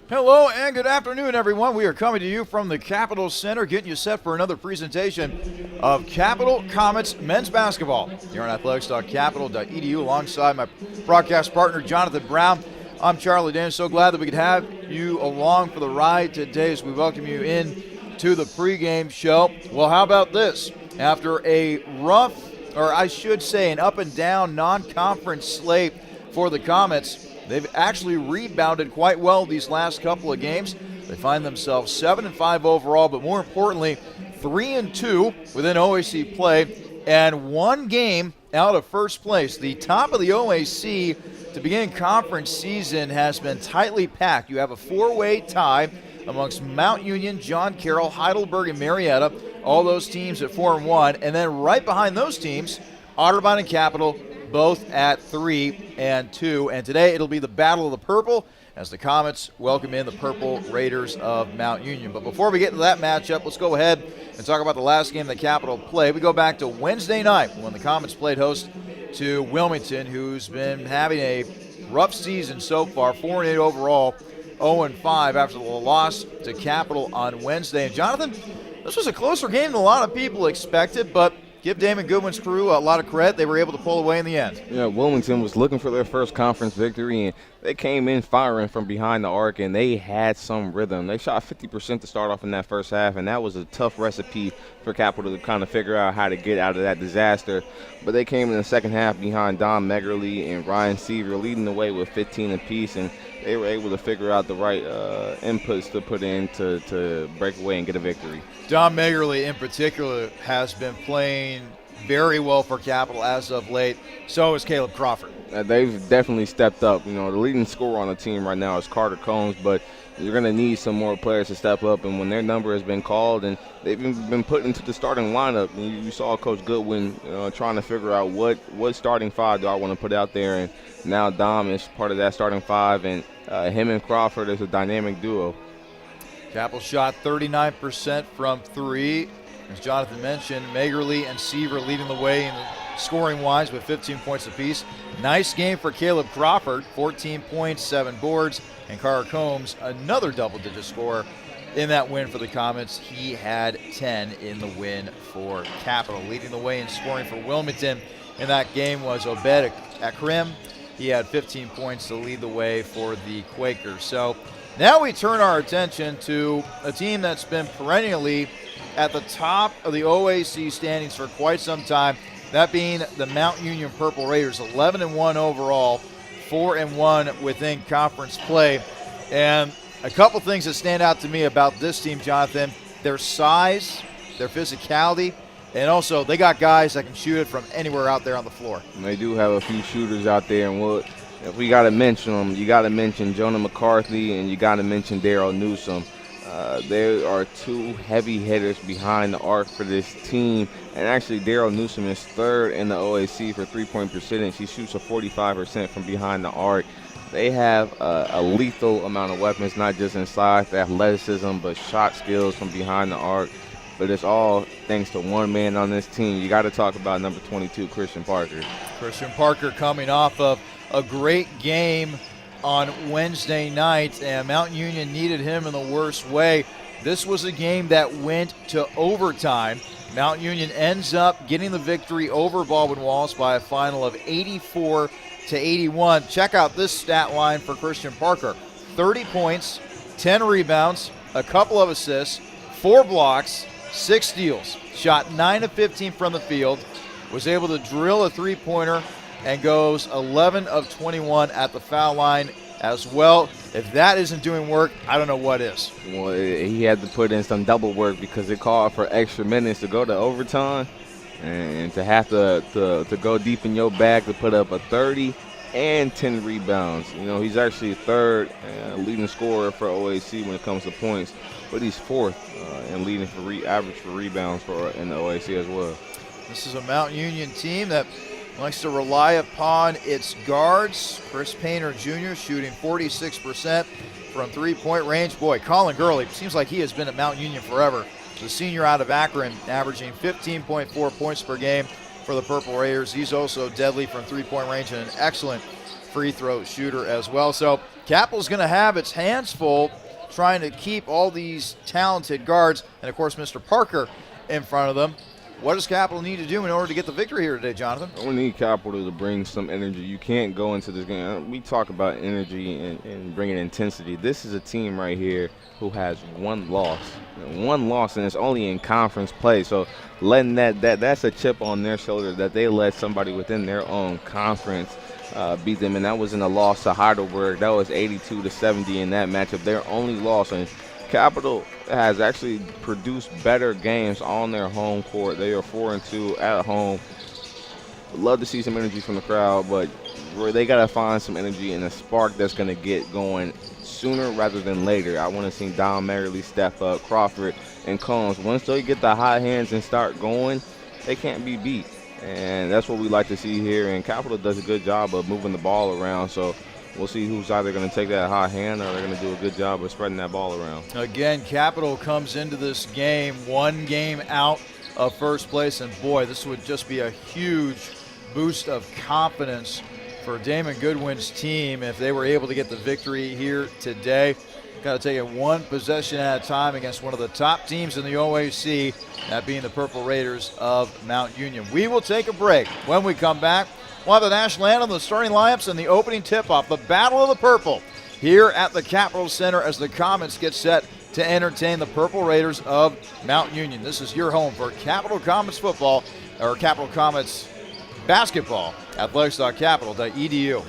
Hello and good afternoon, everyone. We are coming to you from the Capital Center, getting you set for another presentation of Capital Comets men's basketball here on athletics.capital.edu alongside my broadcast partner, Jonathan Brown. I'm Charlie Dan. So glad that we could have you along for the ride today as we welcome you in to the pregame show. Well, how about this? After a rough, or I should say an up and down non-conference slate for the Comets, they've actually rebounded quite well these last couple of games. They find themselves 7-5 overall, but more importantly, 3-2 within OAC play and one game out of first place. The top of the OAC to begin conference season has been tightly packed. You have a four-way tie amongst Mount Union, John Carroll, Heidelberg, and Marietta. All those teams at 4-1, and then right behind those teams, Otterbein and Capital, both at 3-2. And today it'll be the Battle of the Purple as the Comets welcome in the Purple Raiders of Mount Union. But before we get to that matchup, let's go ahead and talk about the last game that Capital played. We go back to Wednesday night when the Comets played host to Wilmington, who's been having a rough season so far, 4-8 overall, 0-5 after the loss to Capital on Wednesday. And Jonathan, this was a closer game than a lot of people expected, but give Damon Goodwin's crew a lot of credit. They were able to pull away in the end. Yeah, Wilmington was looking for their first conference victory, and they came in firing from behind the arc, and they had some rhythm. They shot 50% to start off in that first half, and that was a tough recipe for Capital to kind of figure out how to get out of that disaster. But they came in the second half behind Don Megerly and Ryan Seaver, leading the way with 15 apiece, and they were able to figure out the right inputs to put in to break away and get a victory. Don Megerly in particular has been playing very well for Capital as of late. So is Caleb Crawford. They've definitely stepped up. You know, the leading scorer on the team right now is Carter Combs, but you're going to need some more players to step up. And when their number has been called and they've been put into the starting lineup, and you saw Coach Goodwin trying to figure out what starting five do I want to put out there. And now Dom is part of that starting five, and him and Crawford is a dynamic duo. Capital shot 39% from three. As Jonathan mentioned, Megerly and Seaver leading the way in scoring-wise with 15 points apiece. Nice game for Caleb Crawford, 14 points, 7 boards. And Carter Combs, another double-digit scorer in that win for the Comets. He had 10 in the win for Capital. Leading the way in scoring for Wilmington in that game was Obed Akrim. He had 15 points to lead the way for the Quakers. So now we turn our attention to a team that's been perennially at the top of the OAC standings for quite some time, that being the Mount Union Purple Raiders, 11-1 overall, 4-1 within conference play. And a couple things that stand out to me about this team, Jonathan, their size, their physicality, and also they got guys that can shoot it from anywhere out there on the floor. And they do have a few shooters out there, and if we got to mention them, you got to mention Jonah McCarthy and you got to mention Daryl Newsom. There are two heavy hitters behind the arc for this team, and actually Daryl Newsom is third in the OAC for three-point percentage. He shoots a 45% from behind the arc. They have a lethal amount of weapons, not just inside the athleticism, but shot skills from behind the arc. But it's all thanks to one man on this team. You got to talk about number 22, Christian Parker. Christian Parker coming off of a great game on Wednesday night, and Mount Union needed him in the worst way. This was a game that went to overtime. Mount Union ends up getting the victory over Baldwin Wallace by a final of 84-81. Check out this stat line for Christian Parker. 30 points, 10 rebounds, a couple of assists, 4 blocks, 6 steals. Shot 9 of 15 from the field, was able to drill a three-pointer, and goes 11 of 21 at the foul line as well. If that isn't doing work, I don't know what is. Well, he had to put in some double work because it called for extra minutes to go to overtime, and to have to go deep in your bag to put up a 30 and 10 rebounds. You know, he's actually third leading scorer for OAC when it comes to points, but he's fourth in leading for average for rebounds in the OAC as well. This is a Mount Union team that likes to rely upon its guards. Chris Painter Jr. shooting 46% from three-point range. Boy, Colin Gurley, seems like he has been at Mount Union forever. The senior out of Akron, averaging 15.4 points per game for the Purple Raiders. He's also deadly from three-point range and an excellent free throw shooter as well. So Capital's going to have its hands full trying to keep all these talented guards and, of course, Mr. Parker in front of them. What does Capital need to do in order to get the victory here today, Jonathan? We need Capital to bring some energy. You can't go into this game. We talk about energy and bringing intensity. This is a team right here who has one loss. And it's only in conference play. So letting that's a chip on their shoulder that they let somebody within their own conference beat them. And that was in a loss to Heidelberg. That was 82-70 in that matchup. Their only loss. And Capital has actually produced better games on their home court. They are 4-2 at home. Love to see some energy from the crowd, but they got to find some energy and a spark that's going to get going sooner rather than later. I want to see Don Merrily step up, Crawford and Combs. Once they get the hot hands and start going, they can't be beat. And that's what we like to see here. And Capital does a good job of moving the ball around. So we'll see who's either going to take that hot hand or they're going to do a good job of spreading that ball around. Again, Capital comes into this game one game out of first place, and boy, this would just be a huge boost of confidence for Damon Goodwin's team if they were able to get the victory here today. Got to take it one possession at a time against one of the top teams in the OAC, that being the Purple Raiders of Mount Union. We will take a break. When we come back, we'll have the national anthem, the starting lineups, and the opening tip-off, the Battle of the Purple, here at the Capital Center as the Comets get set to entertain the Purple Raiders of Mount Union. This is your home for Capital Comets football, or Capital Comets basketball, athletics.capital.edu.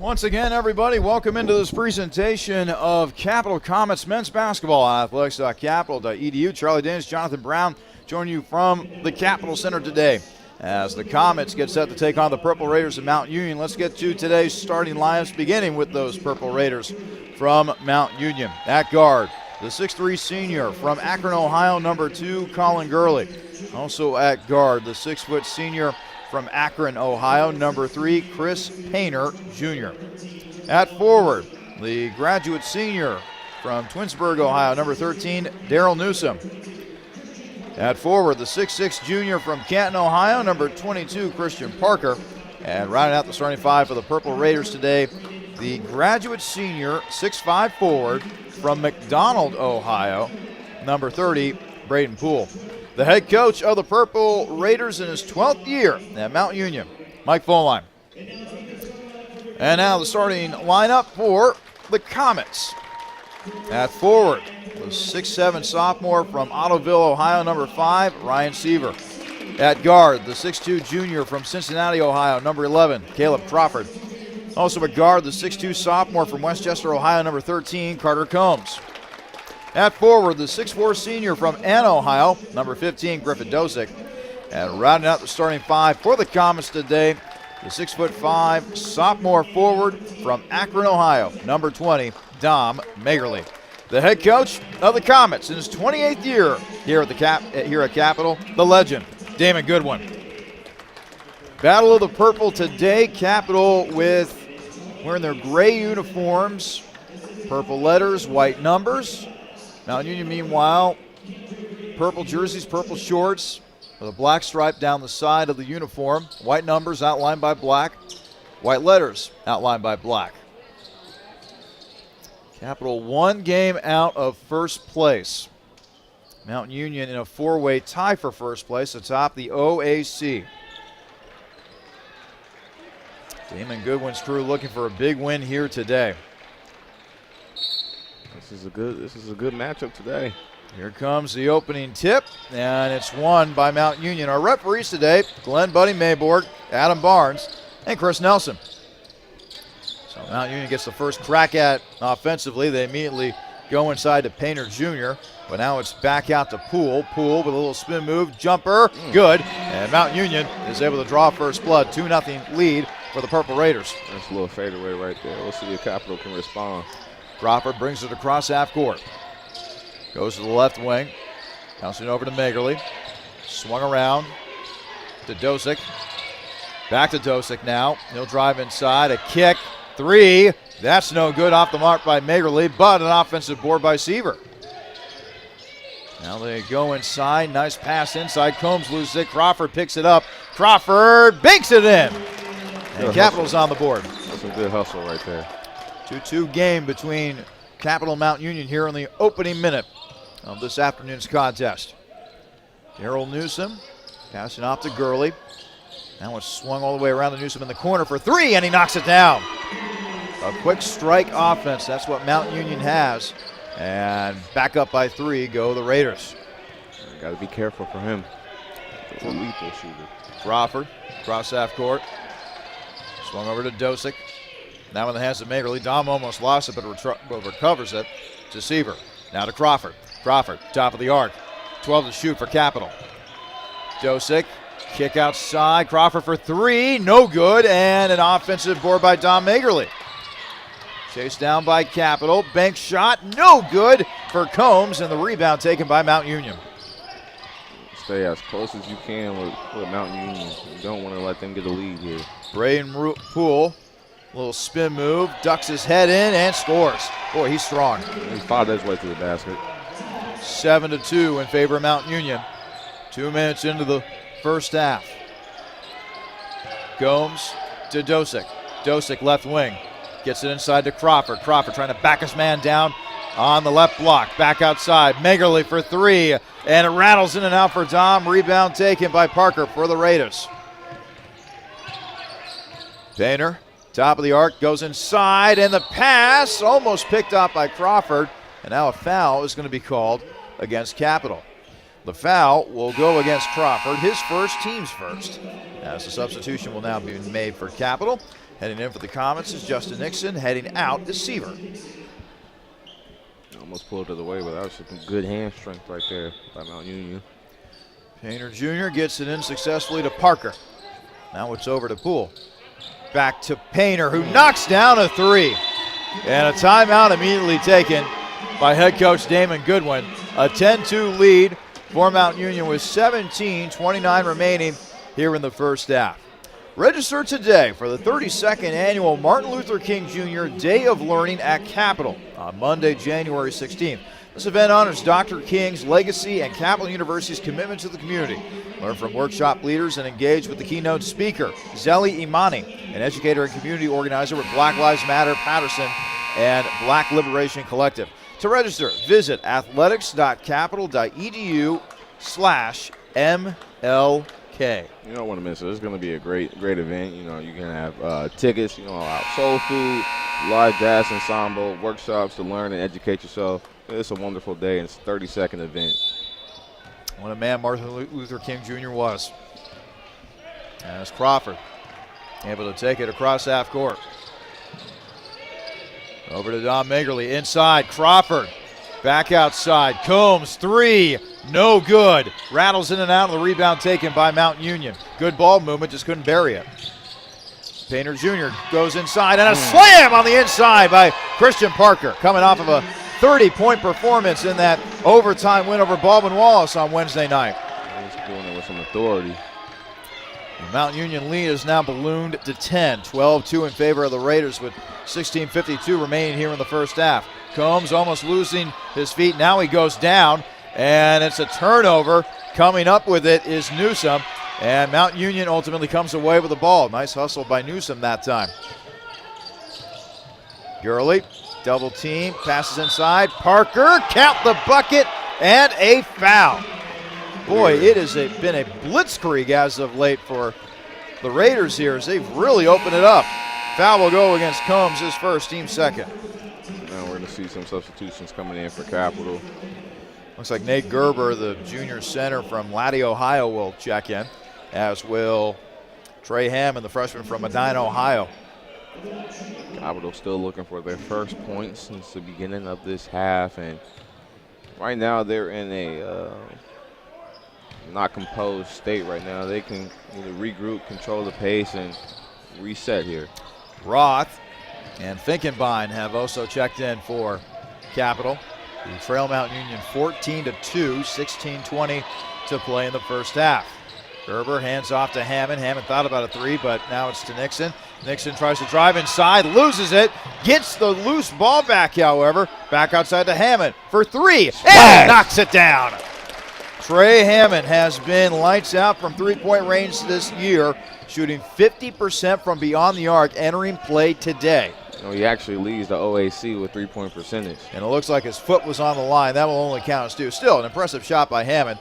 Once again, everybody, welcome into this presentation of Capital Comets men's basketball on athletics.capital.edu. Charlie Danes, Jonathan Brown join you from the Capital Center today as the Comets get set to take on the Purple Raiders of Mount Union. Let's get to today's starting lineups, beginning with those Purple Raiders from Mount Union. At guard, the 6'3 senior from Akron, Ohio, number 2, Colin Gurley. Also at guard, the 6' senior from Akron, Ohio, number 3, Chris Painter, Jr. At forward, the graduate senior from Twinsburg, Ohio, number 13, Daryl Newsom. At forward, the 6'6 junior from Canton, Ohio, number 22, Christian Parker. And rounding out the starting five for the Purple Raiders today, the graduate senior, 6'5 forward from McDonald, Ohio, number 30, Braden Poole. The head coach of the Purple Raiders in his 12th year at Mount Union, Mike Foline. And now the starting lineup for the Comets. At forward, the 6'7 sophomore from Ottoville, Ohio, number 5, Ryan Seaver. At guard, the 6'2 junior from Cincinnati, Ohio, number 11, Caleb Crawford. Also at guard, the 6'2 sophomore from Westchester, Ohio, number 13, Carter Combs. At forward, the 6'4 senior from Ann, Ohio, number 15, Griffin Dosick. And rounding out the starting five for the Comets today, the 6'5 sophomore forward from Akron, Ohio, number 20, Dom Magerle. The head coach of the Comets in his 28th year here at Capital, the legend, Damon Goodwin. Battle of the Purple today, Capital wearing their gray uniforms, purple letters, white numbers. Mount Union, meanwhile, purple jerseys, purple shorts, with a black stripe down the side of the uniform. White numbers outlined by black. White letters outlined by black. Capital one game out of first place. Mount Union in a four-way tie for first place atop the OAC. Damon Goodwin's crew looking for a big win here today. This is a good matchup today. Here comes the opening tip, and it's won by Mount Union. Our referees today, Glenn Buddy Mayborg, Adam Barnes, and Chris Nelson. So Mount Union gets the first crack at offensively. They immediately go inside to Painter Jr., but now it's back out to Poole. Poole with a little spin move, jumper, good. And Mount Union is able to draw first blood, 2-0 lead for the Purple Raiders. That's a little fadeaway right there. We'll see if Capital can respond. Crawford brings it across half court. Goes to the left wing. Bouncing over to Magerle. Swung around to Dosick. Back to Dosick now. He'll drive inside. A kick. Three. That's no good. Off the mark by Magerle, but an offensive board by Seaver. Now they go inside. Nice pass inside. Combs loses it. Crawford picks it up. Crawford banks it in. And Capital's on the board. That's a good hustle right there. 2-2 game between Capital and Mount Union here in the opening minute of this afternoon's contest. Daryl Newsom passing off to Gurley. Now it's swung all the way around to Newsom in the corner for three, and he knocks it down. A quick strike offense, that's what Mount Union has. And back up by three go the Raiders. Got to be careful for him. It's a lethal shooter. Crawford, cross half court. Swung over to Dosick. Now in the hands of Magerle. Dom almost lost it, but recovers it to Seaver. Now to Crawford. Crawford, top of the arc. 12 to shoot for Capital. Dosick, kick outside. Crawford for three, no good. And an offensive board by Dom Magerle. Chased down by Capital. Bank shot, no good for Combs. And the rebound taken by Mount Union. Stay as close as you can with Mount Union. You don't want to let them get a lead here. Braden Poole. Little spin move, ducks his head in and scores. Boy, he's strong. He fought his way to the basket. 7-2 in favor of Mount Union. 2 minutes into the first half. Gomes to Dosick. Dosick left wing. Gets it inside to Crawford. Crawford trying to back his man down on the left block. Back outside. Magerle for three. And it rattles in and out for Dom. Rebound taken by Parker for the Raiders. Painter. Top of the arc, goes inside, and the pass almost picked up by Crawford. And now a foul is going to be called against Capital. The foul will go against Crawford, his first, team's first. As the substitution will now be made for Capital. Heading in for the Comets is Justin Nixon. Heading out is Seaver. Almost pulled it away, but that was some good hand strength right there by Mount Union. Painter Jr. gets it in successfully to Parker. Now it's over to Poole. Back to Painter, who knocks down a three. And a timeout immediately taken by head coach Damon Goodwin. A 10-2 lead for Mount Union with 17:29 remaining here in the first half. Register today for the 32nd annual Martin Luther King Jr. Day of Learning at Capital on Monday, January 16th. This event honors Dr. King's legacy and Capital University's commitment to the community. Learn from workshop leaders and engage with the keynote speaker, Zeli Imani, an educator and community organizer with Black Lives Matter Patterson and Black Liberation Collective. To register, visit athletics.capital.edu/MLK. You don't want to miss it. It's going to be a great event. You can have tickets, soul food, live jazz ensemble, workshops to learn and educate yourself. It's a wonderful day, and it's a 30-second event. What a man Martin Luther King Jr. was. As Crawford able to take it across half court. Over to Don Magerle, inside, Crawford. Back outside, Combs, three, no good. Rattles in and out of the rebound taken by Mount Union. Good ball movement, just couldn't bury it. Painter Jr. goes inside, and a slam on the inside by Christian Parker, coming off of a 30-point performance in that overtime win over Baldwin Wallace on Wednesday night. He's doing it with some authority. The Mount Union lead is now ballooned to 10, 12-2 in favor of the Raiders with 16:52 remaining here in the first half. Combs almost losing his feet. Now he goes down, and it's a turnover. Coming up with it is Newsom, and Mount Union ultimately comes away with the ball. Nice hustle by Newsom that time. Gurley, double team, passes inside. Parker, count the bucket, and a foul. Boy, it has been a blitzkrieg as of late for the Raiders here as they've really opened it up. Foul will go against Combs, his first, team second. Now we're going to see some substitutions coming in for Capital. Looks like Nate Gerber, the junior center from Laddie, Ohio, will check in, as will Trey Hammond, the freshman from Medina, Ohio. Capital still looking for their first point since the beginning of this half, and right now they're in a not composed state right now. They can either regroup, control the pace, and reset here. Roth and Finkenbein have also checked in for Capital. The trail Mount Union 14-2, 16:20 to play in the first half. Gerber hands off to Hammond. Hammond thought about a three, but now it's to Nixon. Nixon tries to drive inside, loses it, gets the loose ball back, however. Back outside to Hammond for three, and knocks it down. Trey Hammond has been lights out from three-point range this year, shooting 50% from beyond the arc, entering play today. He actually leads the OAC with three-point percentage. And it looks like his foot was on the line. That will only count as two. Still an impressive shot by Hammond.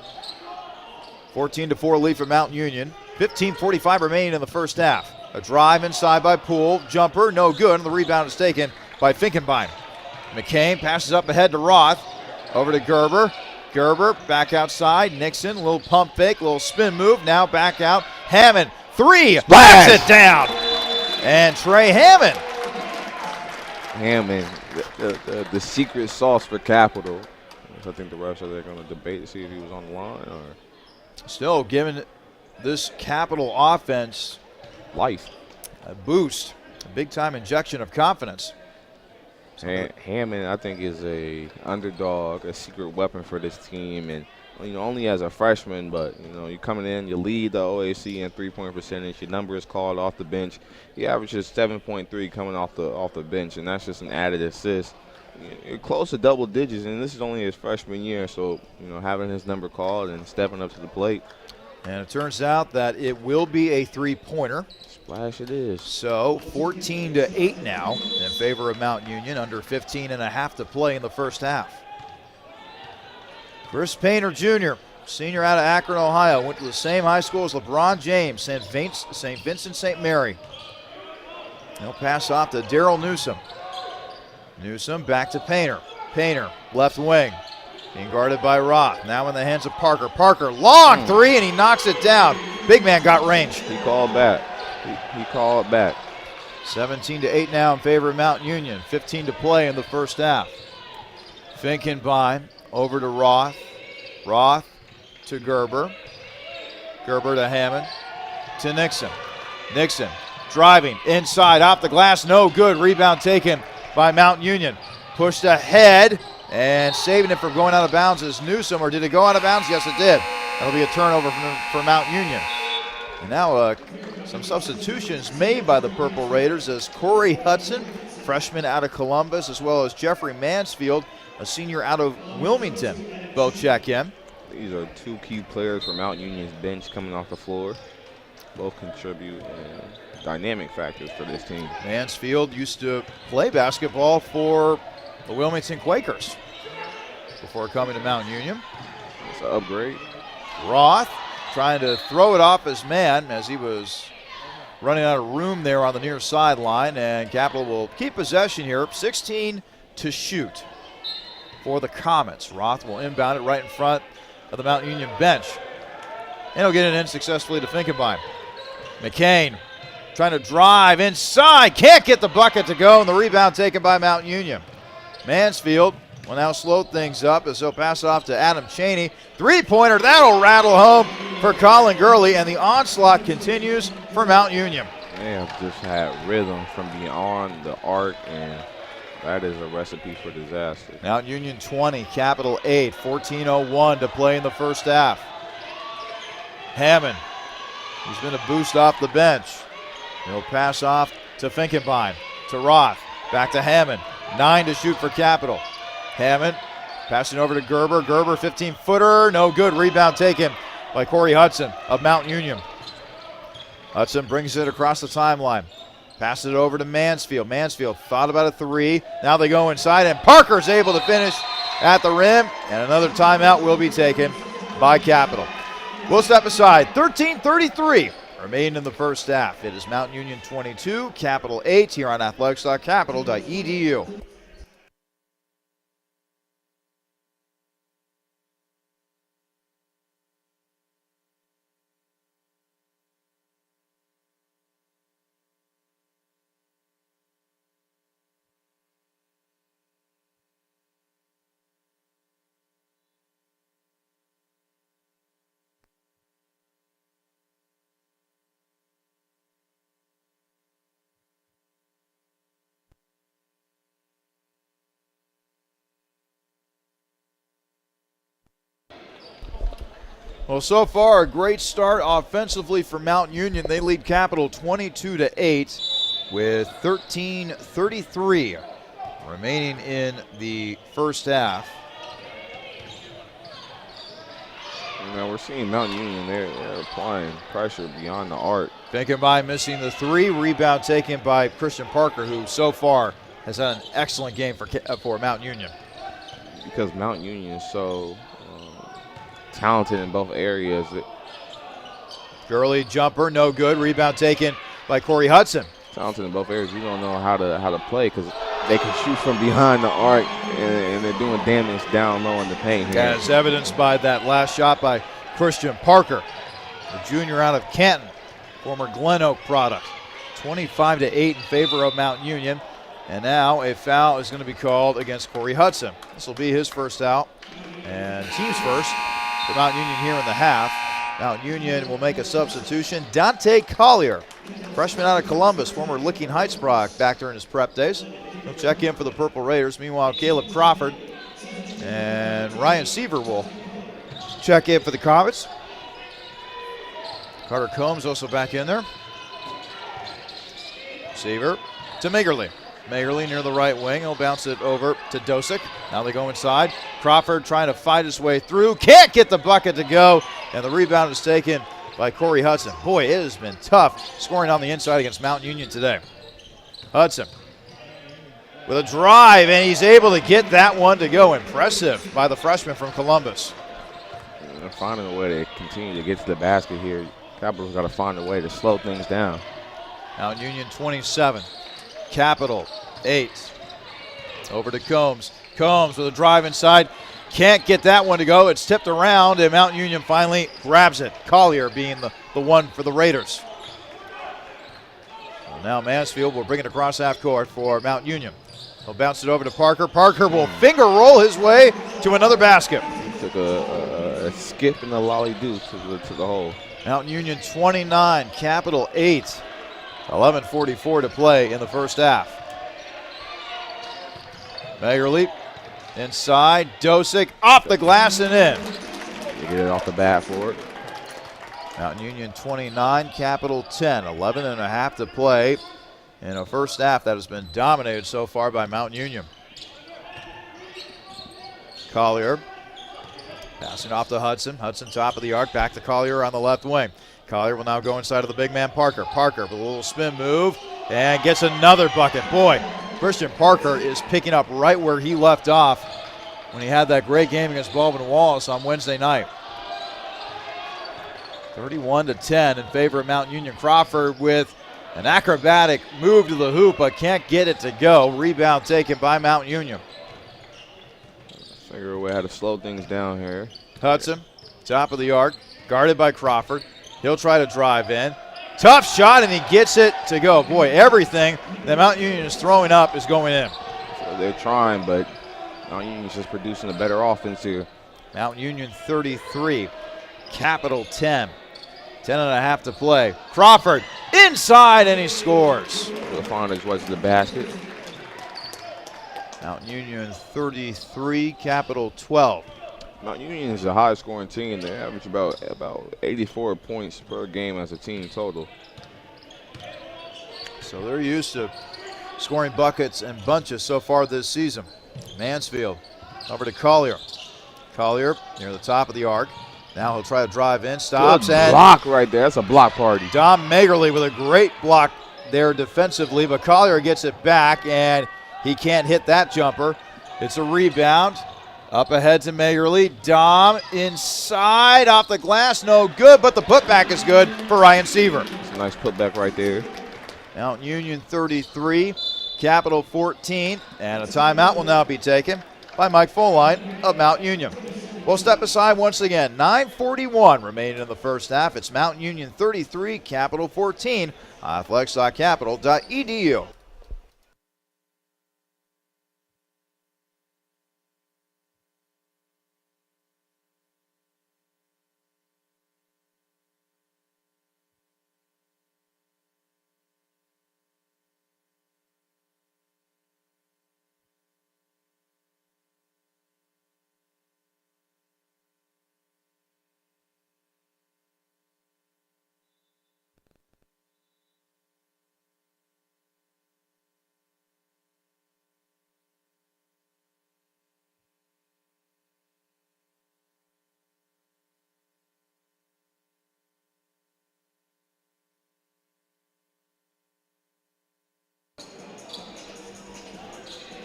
14-4 lead for Mount Union. 15:45 remaining in the first half. A drive inside by Poole. Jumper, no good, and the rebound is taken by Finkenbein. McCain passes up ahead to Roth. Over to Gerber. Gerber back outside. Nixon, a little pump fake, a little spin move. Now back out. Hammond, three, knocks it down. And Trey Hammond. Hammond, the secret sauce for Capital. I think the refs are going to debate to see if he was on the line or. Still giving this Capital offense life, a boost, a big-time injection of confidence. Hammond, I think, is a underdog, a secret weapon for this team, and only as a freshman, but you're coming in, you lead the OAC in three-point percentage. Your number is called off the bench. He averages 7.3 coming off the bench, and that's just an added assist. You're close to double digits, and this is only his freshman year, so having his number called and stepping up to the plate. And it turns out that it will be a three-pointer. Splash it is. So 14-8 now in favor of Mount Union, under 15.5 to play in the first half. Chris Painter Jr., senior out of Akron, Ohio, went to the same high school as LeBron James, St. Vincent St. Mary. He'll pass off to Daryl Newsom. Newsom back to Painter. Painter, left wing, being guarded by Roth. Now in the hands of Parker. Parker, long three, and he knocks it down. Big man got range. He called back. He called back. 17-8 now in favor of Mount Union. 15 to play in the first half. Finkenbein over to Roth. Roth to Gerber. Gerber to Hammond. To Nixon. Nixon driving inside, off the glass, no good. Rebound taken by Mount Union. Pushed ahead and saving it from going out of bounds is Newsom. Or did it go out of bounds? Yes, it did. That'll be a turnover for Mount Union. And now some substitutions made by the Purple Raiders as Corey Hudson, freshman out of Columbus, as well as Jeffrey Mansfield, a senior out of Wilmington, both check in. These are two key players for Mount Union's bench coming off the floor. Both contribute and dynamic factors for this team. Mansfield used to play basketball for the Wilmington Quakers before coming to Mount Union. It's an upgrade. Roth trying to throw it off his man as he was running out of room there on the near sideline, and Capital will keep possession here. 16 to shoot for the Comets. Roth will inbound it right in front of the Mount Union bench, and he'll get it in successfully to Finkenbein. McCain trying to drive inside, can't get the bucket to go, and the rebound taken by Mount Union. Mansfield will now slow things up as he'll pass it off to Adam Cheney. Three-pointer, that'll rattle home for Colin Gurley, and the onslaught continues for Mount Union. They have just had rhythm from beyond the arc, and that is a recipe for disaster. Mount Union 20, Capital 8, 14:01 to play in the first half. Hammond, he's been a boost off the bench. He'll pass off to Finkenbein, to Roth, back to Hammond. 9 to shoot for Capital. Hammond passing over to Gerber. Gerber, 15-footer, no good. Rebound taken by Corey Hudson of Mount Union. Hudson brings it across the timeline. Passes it over to Mansfield. Mansfield thought about a three. Now they go inside, and Parker's able to finish at the rim, and another timeout will be taken by Capital. We'll step aside. 13:33 remaining in the first half. It is Mount Union 22, Capital 8 here on athletics.capital.edu. Well, so far a great start offensively for Mount Union. They lead Capital 22-8 with 13:33 remaining in the first half. Now we're seeing Mount Union, they're applying pressure beyond the arc. Finkenbein missing the three. Rebound taken by Christian Parker, who so far has had an excellent game for Mount Union. Because Mount Union is so talented in both areas. Gurley jumper, no good. Rebound taken by Corey Hudson. Talented in both areas. You don't know how to play because they can shoot from behind the arc, and they're doing damage down low in the paint here. As evidenced by that last shot by Christian Parker, the junior out of Canton, former Glen Oak product. 25-8 in favor of Mount Union. And now a foul is going to be called against Corey Hudson. This will be his first out and team's first for Mount Union here in the half. Mount Union will make a substitution. Dante Collier, freshman out of Columbus, former Licking Heights product back during his prep days. He'll check in for the Purple Raiders. Meanwhile, Caleb Crawford and Ryan Seaver will check in for the Comets. Carter Combs also back in there. Seaver to Magerle. Magerle near the right wing. He'll bounce it over to Dosick. Now they go inside. Crawford trying to fight his way through. Can't get the bucket to go. And the rebound is taken by Corey Hudson. Boy, it has been tough scoring on the inside against Mount Union today. Hudson with a drive, and he's able to get that one to go. Impressive by the freshman from Columbus. They're finding a way to continue to get to the basket here. Capital's got to find a way to slow things down. Mount Union 27. Capital 8. Over to Combs. Combs with a drive inside. Can't get that one to go. It's tipped around, and Mount Union finally grabs it. Collier being the one for the Raiders. Now Mansfield will bring it across half court for Mount Union. He'll bounce it over to Parker. Parker will finger roll his way to another basket. He took a skip and a lolly-do to the hole. Mount Union 29, Capital 8. 11:44 to play in the first half. Magerle inside. Dosick off the glass and in. You get it off the bat for it. Mount Union 29, Capital 10. 11 and a half to play in a first half that has been dominated so far by Mount Union. Collier passing off to Hudson. Hudson top of the arc, back to Collier on the left wing. Collier will now go inside of the big man Parker. Parker with a little spin move and gets another bucket. Boy, Christian Parker is picking up right where he left off when he had that great game against Baldwin Wallace on Wednesday night. 31-10 in favor of Mount Union. Crawford with an acrobatic move to the hoop, but can't get it to go. Rebound taken by Mount Union. Figure a way how to slow things down here. Hudson, top of the arc, guarded by Crawford. He'll try to drive in. Tough shot, and he gets it to go. Boy, everything that Mount Union is throwing up is going in. So they're trying, but Mount Union's just producing a better offense here. Mount Union 33, Capital 10. 10 and a half to play. Crawford inside, and he scores. He'll find his way to the basket. Mount Union 33, Capital 12. Mount Union is a high-scoring team. They average about 84 points per game as a team total. So they're used to scoring buckets and bunches so far this season. Mansfield over to Collier. Collier near the top of the arc. Now he'll try to drive in, stops, Good and block right there. That's a block party. Dom Magerle with a great block there defensively, but Collier gets it back, and he can't hit that jumper. It's a rebound. Up ahead to Magerle. Dom inside, off the glass, no good, but the putback is good for Ryan Seaver. It's a nice putback right there. Mount Union 33, Capital 14, and a timeout will now be taken by Mike Foline of Mount Union. We'll step aside once again. 9:41 remaining in the first half. It's Mount Union 33, Capital 14. Athletics.capital.edu.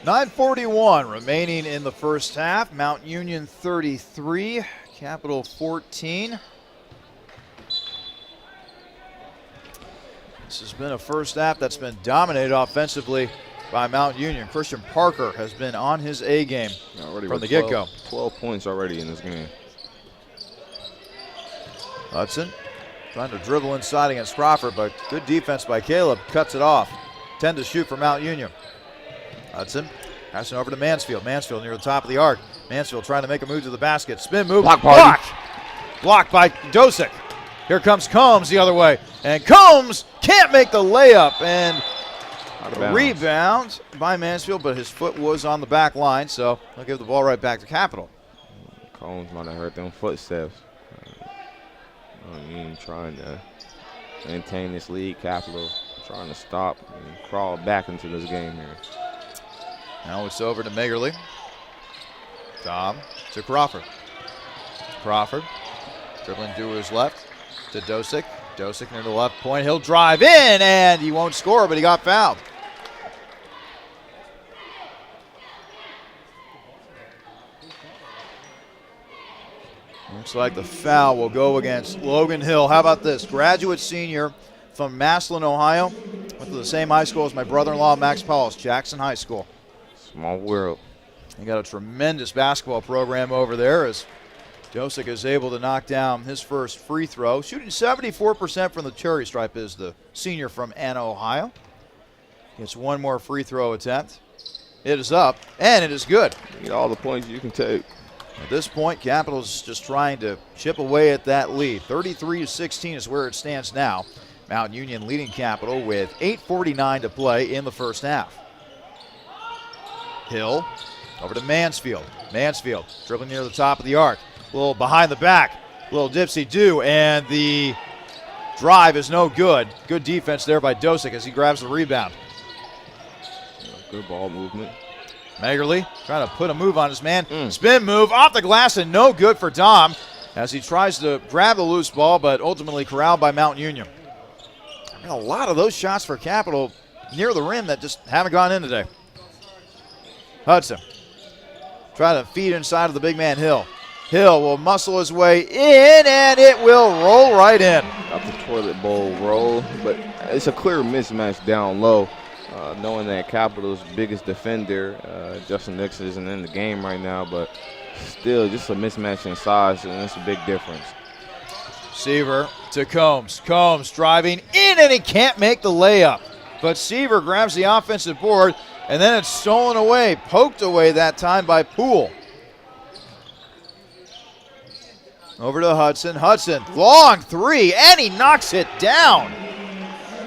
.941 remaining in the first half. Mount Union 33, Capital 14. This has been a first half that's been dominated offensively by Mount Union. Christian Parker has been on his A game from the get-go. 12 points already in this game. Hudson trying to dribble inside against Crawford, but good defense by Caleb. Cuts it off. 10 to shoot for Mount Union. Hudson passing over to Mansfield. Mansfield near the top of the arc. Mansfield trying to make a move to the basket. Spin move. Blocked by Dosick. Here comes Combs the other way. And Combs can't make the layup. And a rebound by Mansfield, but his foot was on the back line, so they'll give the ball right back to Capital. Combs might have heard them footsteps. Trying to maintain this lead. Capital trying to stop and crawl back into this game here. Now it's over to Magerle. Tom to Crawford. Crawford dribbling to his left to Dosick. Dosick near the left point. He'll drive in, and he won't score, but he got fouled. Looks like the foul will go against Logan Hill. How about this? Graduate senior from Massillon, Ohio. Went to the same high school as my brother-in-law, Max Paulus, Jackson High School. Small world. He got a tremendous basketball program over there as Dosick is able to knock down his first free throw. Shooting 74% from the cherry stripe is the senior from Anna, Ohio. Gets one more free throw attempt. It is up, and it is good. You get all the points you can take. At this point, Capital's just trying to chip away at that lead. 33-16 is where it stands now. Mount Union leading Capital with 8:49 to play in the first half. Hill over to Mansfield. Mansfield dribbling near the top of the arc. A little behind the back. A little dipsy-do, and the drive is no good. Good defense there by Dosick as he grabs the rebound. Good ball movement. Magerly trying to put a move on his man. Spin move off the glass and no good for Dom as he tries to grab the loose ball, but ultimately corralled by Mount Union. I mean, a lot of those shots for Capital near the rim that just haven't gone in today. Hudson trying to feed inside of the big man Hill. Hill will muscle his way in, and it will roll right in. Got the toilet bowl roll, but it's a clear mismatch down low. Knowing that Capital's biggest defender, Justin Nixon, isn't in the game right now, but still just a mismatch in size, and it's a big difference. Seaver to Combs. Combs driving in, and he can't make the layup. But Seaver grabs the offensive board, and then it's stolen away, poked away that time by Poole. Over to Hudson. Hudson, long three, and he knocks it down.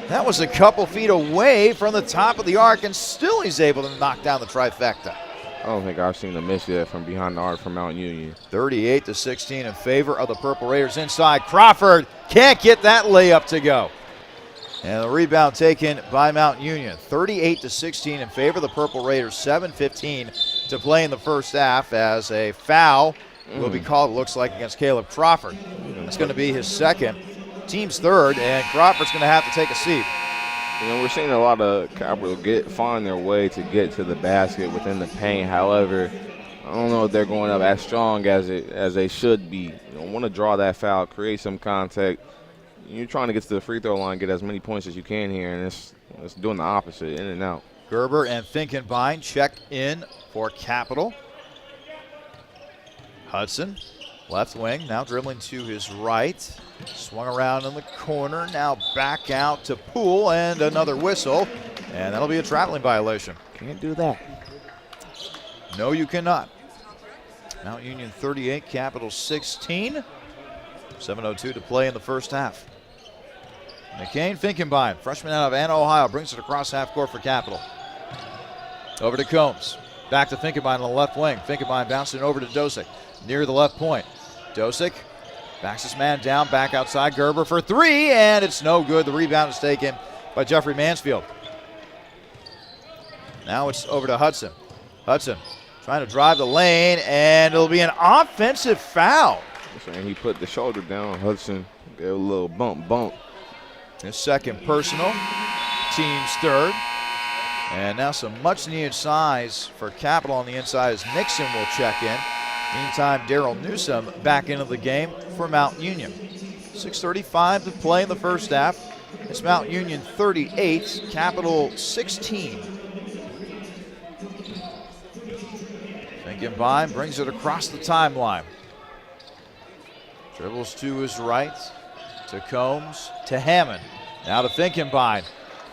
That was a couple feet away from the top of the arc, and still he's able to knock down the trifecta. I don't think I've seen a miss yet from behind the arc from Mount Union. 38-16 in favor of the Purple Raiders inside. Crawford can't get that layup to go. And the rebound taken by Mount Union. 38-16 in favor of the Purple Raiders. 7:15 to play in the first half as a foul will be called, it looks like, against Caleb Crawford. It's going to be his second. Team's third, and Crawford's going to have to take a seat. You know, we're seeing a lot of Capital find their way to get to the basket within the paint. However, I don't know if they're going up as strong as they should be. You want to draw that foul, create some contact. You're trying to get to the free throw line, get as many points as you can here, and it's doing the opposite, in and out. Gerber and Finkenbein check in for Capital. Hudson, left wing, now dribbling to his right. Swung around in the corner, now back out to Poole, and another whistle, and that'll be a traveling violation. Can't do that. No, you cannot. Mount Union 38, Capital 16. 7:02 to play in the first half. McCain Finkenbein, freshman out of Anna, Ohio, brings it across half court for Capital. Over to Combs. Back to Finkenbein on the left wing. Finkenbein bouncing over to Dosick near the left point. Dosick backs his man down, back outside. Gerber for three, and it's no good. The rebound is taken by Jeffrey Mansfield. Now it's over to Hudson. Hudson trying to drive the lane, and it'll be an offensive foul. And he put the shoulder down. Hudson gave a little bump. His second personal, team's third. And now some much-needed size for Capital on the inside as Nixon will check in. Meantime, Daryl Newsom back into the game for Mount Union. 6:35 to play in the first half. It's Mount Union 38, Capital 16. Finkenbein brings it across the timeline. Dribbles to his right, to Combs, to Hammond. Now to Finkenbein.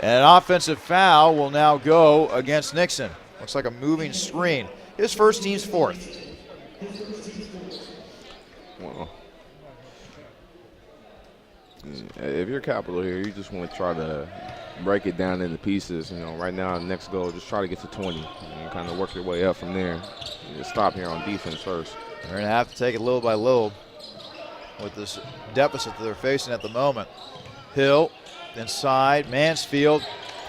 And an offensive foul will now go against Nixon. Looks like a moving screen. His first, team's fourth. Well, if you're Capital here, you just want to try to break it down into pieces. You know, right now, next goal, just try to get to 20 and kind of work your way up from there. Just stop here on defense first. They're going to have to take it little by little with this deficit that they're facing at the moment. Hill inside, Mansfield.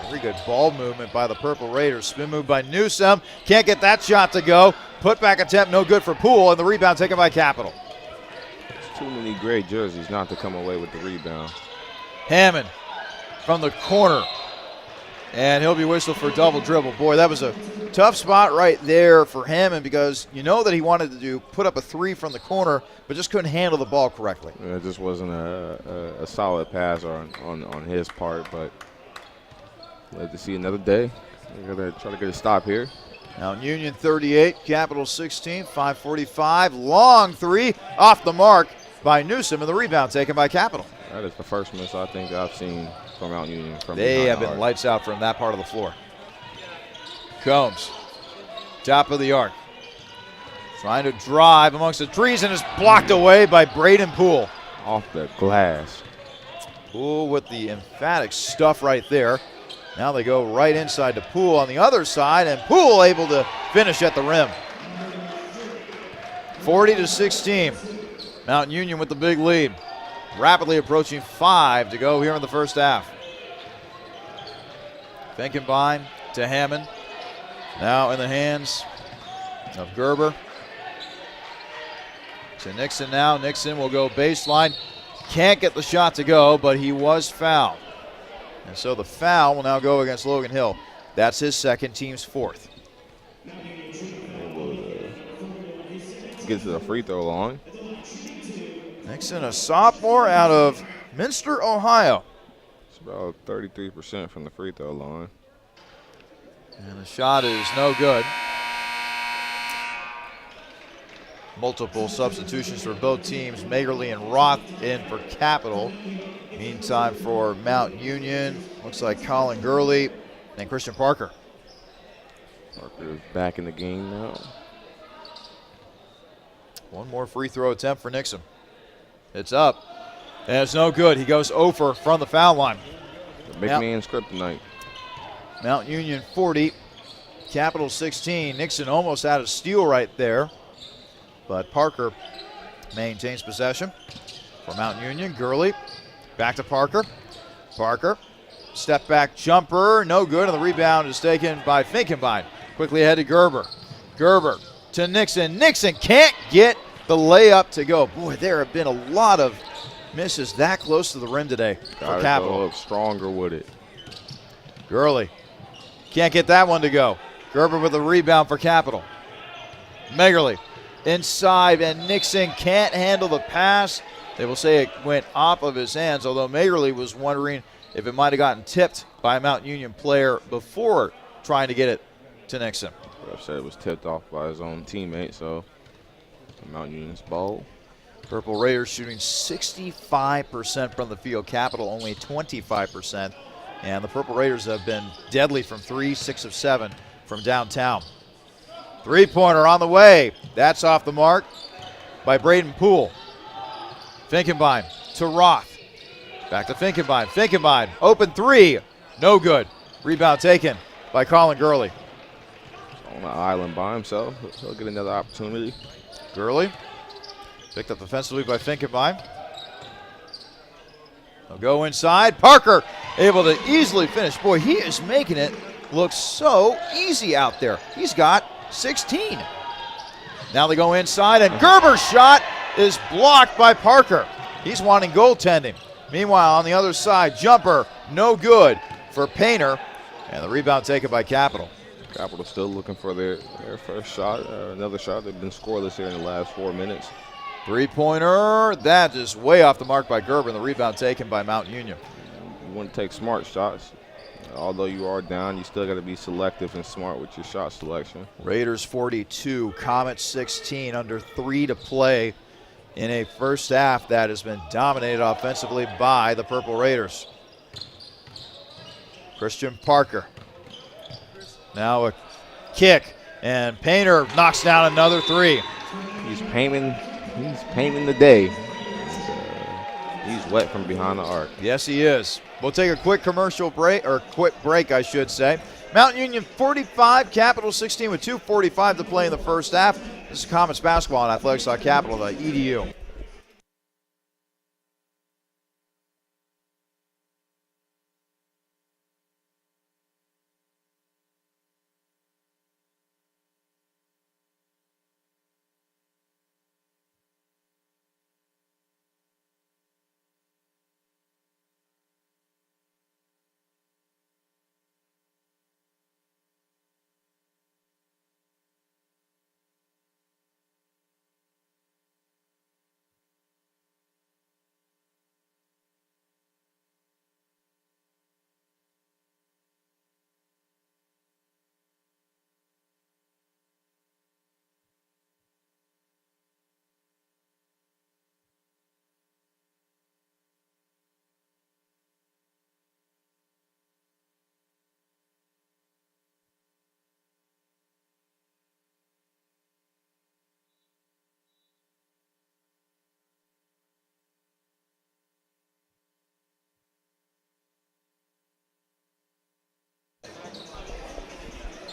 Very good ball movement by the Purple Raiders. Spin move by Newsom. Can't get that shot to go. Put back attempt, no good for Poole, and the rebound taken by Capital. There's too many gray jerseys not to come away with the rebound. Hammond from the corner. And he'll be whistled for double dribble. Boy, that was a tough spot right there for Hammond because you know that he wanted to put up a three from the corner, but just couldn't handle the ball correctly. It just wasn't a solid pass on his part, but glad to see another day. We're going to try to get a stop here. Now Union 38, Capital 16, 5:45. Long three off the mark by Newsom, and the rebound taken by Capital. That is the first miss I think I've seen for Mount Union. They have been lights out from that part of the floor. Combs, top of the arc. Trying to drive amongst the trees and is blocked away by Braden Poole. Off the glass. Poole with the emphatic stuff right there. Now they go right inside to Poole on the other side, and Poole able to finish at the rim. 40-16. Mount Union with the big lead. Rapidly approaching 5 to go here in the first half. Finkenbein to Hammond. Now in the hands of Gerber. To Nixon now. Nixon will go baseline. Can't get the shot to go, but he was fouled. And so the foul will now go against Logan Hill. That's his second, team's fourth. Get to the free throw line. Nixon, a sophomore out of Minster, Ohio. It's about 33% from the free throw line. And the shot is no good. Multiple substitutions for both teams. Magerle and Roth in for Capital. Meantime, for Mount Union, looks like Colin Gurley and Christian Parker. Parker is back in the game now. One more free throw attempt for Nixon. It's up, and it's no good. He goes over from the foul line. The big man's kryptonite. Mount Union 40, Capital 16. Nixon almost had a steal right there, but Parker maintains possession for Mount Union. Gurley back to Parker. Parker, step back jumper, no good, and the rebound is taken by Finkenbein. Quickly ahead to Gerber. Gerber to Nixon. Nixon can't get the layup to go. Boy, there have been a lot of misses that close to the rim today for Capital. Go up stronger with it. Gurley can't get that one to go. Gerber with the rebound for Capital. Magerle inside, and Nixon can't handle the pass. They will say it went off of his hands, although Magerle was wondering if it might have gotten tipped by a Mount Union player before trying to get it to Nixon. Ref said it was tipped off by his own teammate, so Mount Union's ball. Purple Raiders shooting 65% from the field. Capital only 25%. And the Purple Raiders have been deadly from 3, 6 of 7 from downtown. Three-pointer on the way. That's off the mark by Braden Poole. Finkenbein to Roth. Back to Finkenbein. Finkenbein, open three. No good. Rebound taken by Colin Gurley. On the island by himself. He'll get another opportunity. Gurley picked up defensively by Finkenbein. They'll go inside. Parker able to easily finish. Boy, he is making it look so easy out there. He's got 16. Now they go inside, and Gerber's shot is blocked by Parker. He's wanting goaltending. Meanwhile, on the other side, jumper, no good for Painter, and the rebound taken by Capital. Capital still looking for their first shot, another shot. They've been scoreless here in the last 4 minutes. Three-pointer, that is way off the mark by Gerber, and the rebound taken by Mount Union. You want to take smart shots. Although you are down, you still got to be selective and smart with your shot selection. Raiders 42, Comets 16, under 3 to play in a first half that has been dominated offensively by the Purple Raiders. Christian Parker. Now a kick, and Painter knocks down another three. He's painting the day. He's wet from behind the arc. Yes, he is. We'll take a quick commercial break, or quick break, I should say. Mount Union 45, Capital 16 with 2:45 to play in the first half. This is Comets basketball on athletics.capital.edu.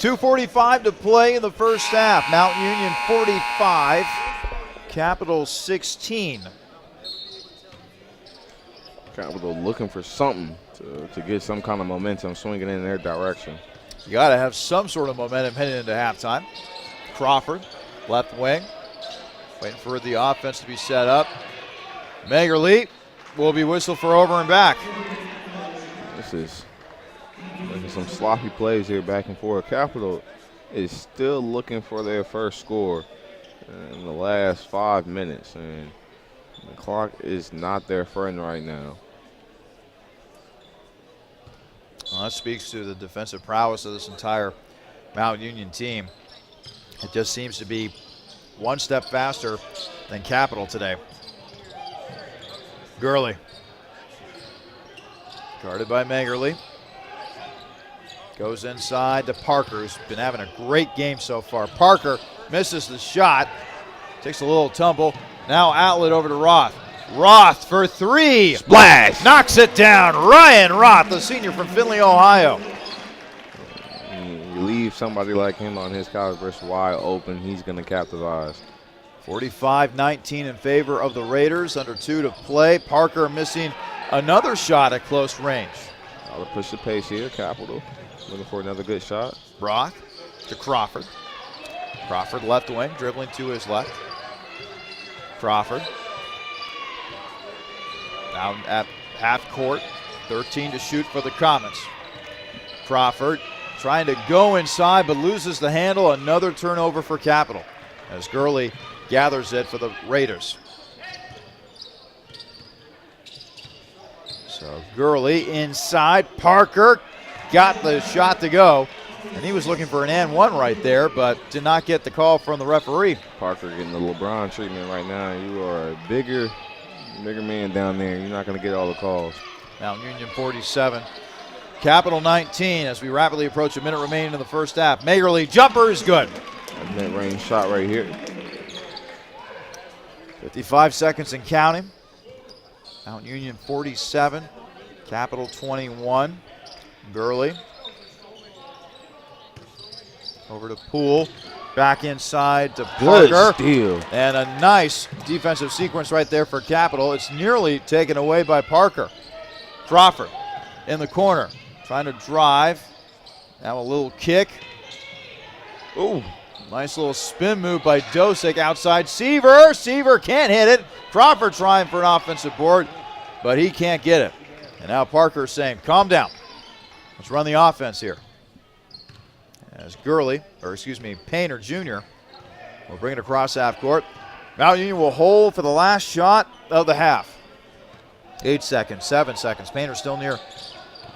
2:45 to play in the first half. Mount Union 45, Capital 16. Capital looking for something to get some kind of momentum swinging in their direction. You got to have some sort of momentum heading into halftime. Crawford, left wing, waiting for the offense to be set up. Magerle will be whistled for over and back. This is some sloppy plays here back and forth. Capital is still looking for their first score in the last 5 minutes, and the clock is not their friend right now. Well, that speaks to the defensive prowess of this entire Mount Union team. It just seems to be one step faster than Capital today. Gurley. Guarded by Magerle. Goes inside to Parker, who's been having a great game so far. Parker misses the shot. Takes a little tumble. Now outlet over to Roth. Roth for three. Splash! Knocks it down. Ryan Roth, the senior from Findlay, Ohio. You leave somebody like him on his college versus wide open, he's going to capitalize. 45-19 in favor of the Raiders. Under 2 to play. Parker missing another shot at close range. I'll push the pace here. Capital looking for another good shot. Roth to Crawford. Crawford left wing, dribbling to his left. Crawford. Down at half court. 13 to shoot for the Comets. Crawford trying to go inside but loses the handle. Another turnover for Capital as Gurley gathers it for the Raiders. So Gurley inside. Parker got the shot to go. And he was looking for an and one right there, but did not get the call from the referee. Parker getting the LeBron treatment right now. You are a bigger man down there. You're not going to get all the calls. Mount Union 47, Capital 19 as we rapidly approach a minute remaining in the first half. Magerle jumper is good. A mid-range shot right here. 55 seconds and counting. Mount Union 47, Capital 21. Gurley. Over to Poole. Back inside to Parker. Good steal. And a nice defensive sequence right there for Capital. It's nearly taken away by Parker. Crawford in the corner. Trying to drive. Now a little kick. Ooh, nice little spin move by Dosick outside. Seaver. Seaver can't hit it. Crawford trying for an offensive board, but he can't get it. And now Parker saying, calm down. Let's run the offense here. As Painter Jr. will bring it across half court. Mount Union will hold for the last shot of the half. 8 seconds, 7 seconds. Painter still near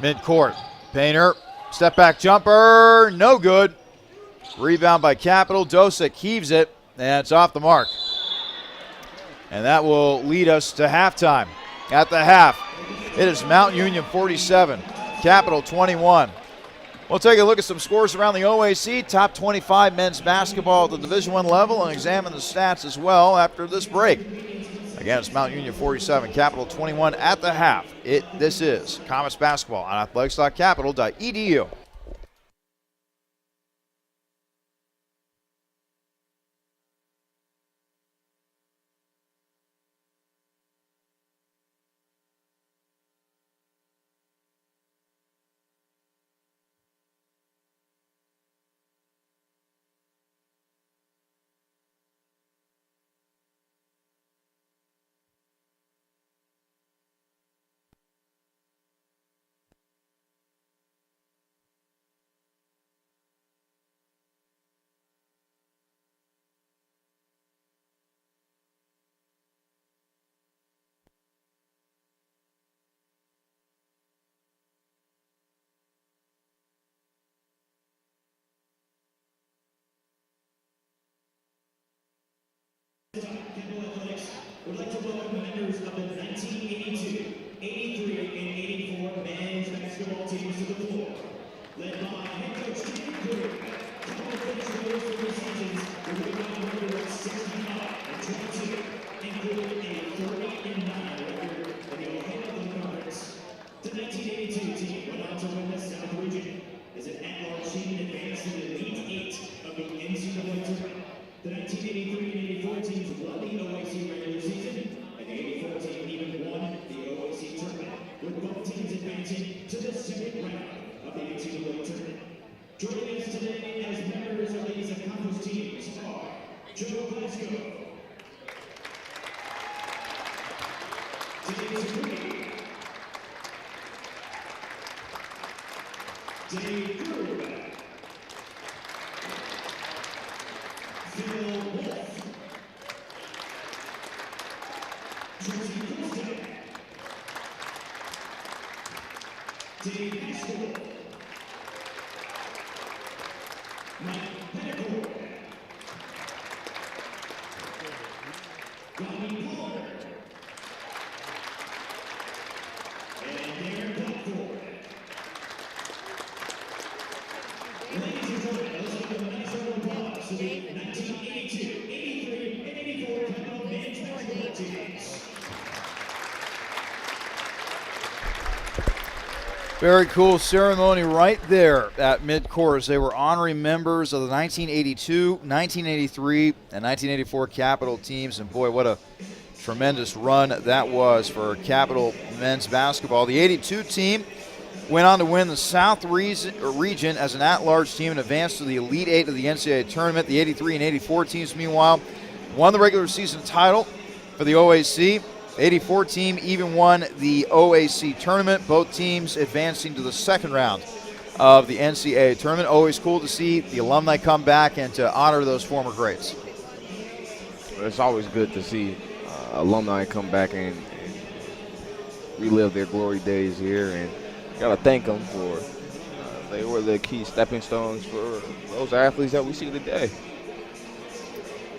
mid-court. Painter, step back jumper, no good. Rebound by Capital. Dosick heaves it, and it's off the mark. And that will lead us to halftime. At the half, it is Mount Union 47, Capital 21. We'll take a look at some scores around the OAC, top 25 men's basketball at the Division I level, and examine the stats as well after this break. Again, it's Mount Union 47, Capital 21 at the half. This is Comets basketball on athletics.capital.edu. Would like to welcome members of the 1982, 83, and 84 men's basketball teams to the floor. Led by head coach Steve Curry, couple finished those three seasons with a combined record of 65 and 22, including a 30-9 record in the Ohio Conference. The 1982 team went on to win the South Region as an at-large team and advanced to the us today as members of these accomplished teams are Joe Glasgow, Dave Green, Dave Grube, Phil Wolf, Josie Postgame, Dave Haskell, Mike Petticourt, Ronnie Pollard, and Darren Blackford. Ladies and gentlemen, let's give them a nice round of applause to the 1982, 83, and 84 Capital men's basketball teams. Very cool ceremony right there at mid-course. They were honoring members of the 1982, 1983, and 1984 Capital teams. And boy, what a tremendous run that was for Capital men's basketball. The 82 team went on to win the South region as an at-large team and advanced to the Elite Eight of the NCAA tournament. The 83 and 84 teams, meanwhile, won the regular season title for the OAC. The 84 team even won the OAC tournament, both teams advancing to the second round of the NCAA tournament. Always cool to see the alumni come back and to honor those former greats. It's always good to see alumni come back and relive their glory days here, and got to thank them for they were the key stepping stones for those athletes that we see today.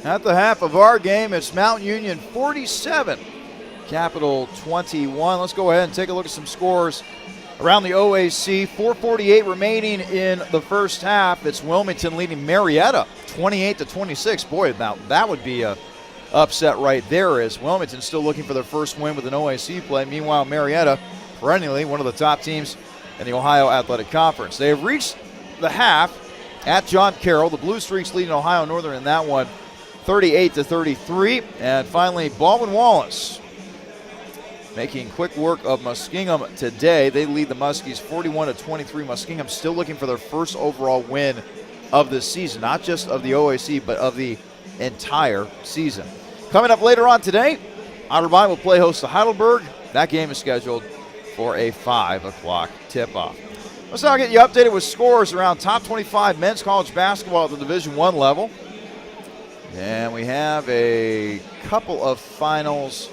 At the half of our game, it's Mount Union 47, Capital 21. Let's go ahead and take a look at some scores around the OAC. 4:48 remaining in the first half. It's Wilmington leading Marietta 28-26. Boy, now that would be a upset right there, as Wilmington still looking for their first win with an OAC play. Meanwhile, Marietta, perennially one of the top teams in the Ohio Athletic Conference. They have reached the half at John Carroll. The Blue Streaks leading Ohio Northern in that one 38-33. And finally, Baldwin Wallace making quick work of Muskingum today. They lead the Muskies 41-23. Muskingum still looking for their first overall win of the season, not just of the OAC, but of the entire season. Coming up later on today, Otterbein will play host to Heidelberg. That game is scheduled for a 5 o'clock tip-off. Let's now get you updated with scores around top 25 men's college basketball at the Division I level. And we have a couple of finals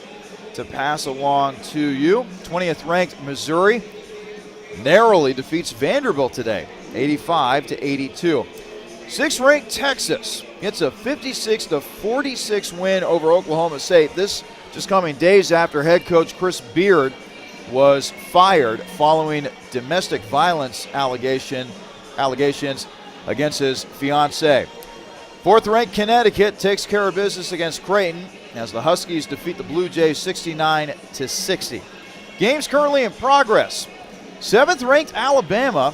to pass along to you. 20th ranked Missouri narrowly defeats Vanderbilt today, 85-82. 6th ranked Texas gets a 56-46 win over Oklahoma State. This just coming days after head coach Chris Beard was fired following domestic violence allegations against his fiancée. 4th ranked Connecticut takes care of business against Creighton as the Huskies defeat the Blue Jays 69-60. Games currently in progress. 7th ranked Alabama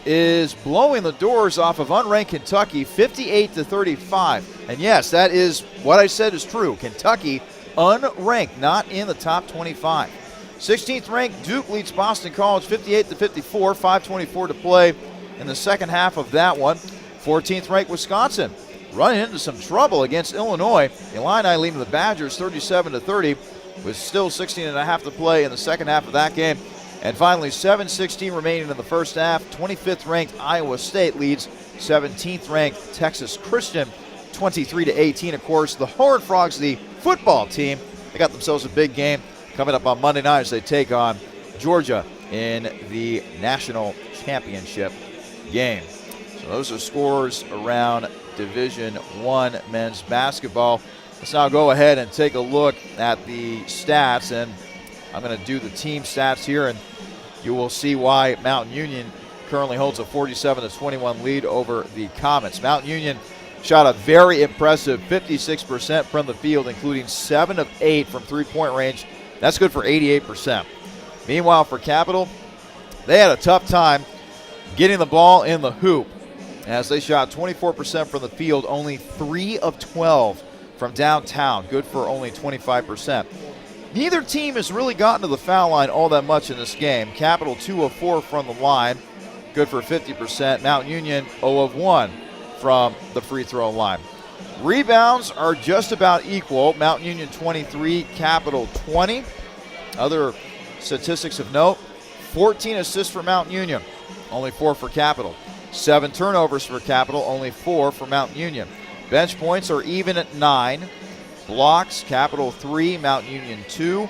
is blowing the doors off of unranked Kentucky 58-35. And yes, that is what I said is true. Kentucky unranked, not in the top 25. 16th ranked Duke leads Boston College 58-54, 5:24 to play in the second half of that one. 14th ranked Wisconsin running into some trouble against Illinois. Illini leading the Badgers 37-30 with still 16.5 to play in the second half of that game. And finally, 7:16 remaining in the first half. 25th ranked Iowa State leads 17th ranked Texas Christian 23-18. Of course, the Horned Frogs, the football team, they got themselves a big game coming up on Monday night as they take on Georgia in the national championship game. So those are scores around Division I men's basketball. Let's now go ahead and take a look at the stats, and I'm going to do the team stats here, and you will see why Mountain Union currently holds a 47-21 lead over the Comets. Mountain Union shot a very impressive 56% from the field, including 7 of 8 from three-point range. That's good for 88%. Meanwhile, for Capital, they had a tough time getting the ball in the hoop as they shot 24% from the field, only 3 of 12 from downtown, good for only 25%. Neither team has really gotten to the foul line all that much in this game. Capital 2 of 4 from the line. good for 50%. Mount Union 0 of 1 from the free throw line. Rebounds are just about equal. Mount Union 23, Capital 20. Other statistics of note, 14 assists for Mount Union, only 4 for Capital. 7 turnovers for Capital, only 4 for Mount Union. Bench points are even at 9. Blocks, Capital 3, Mount Union 2.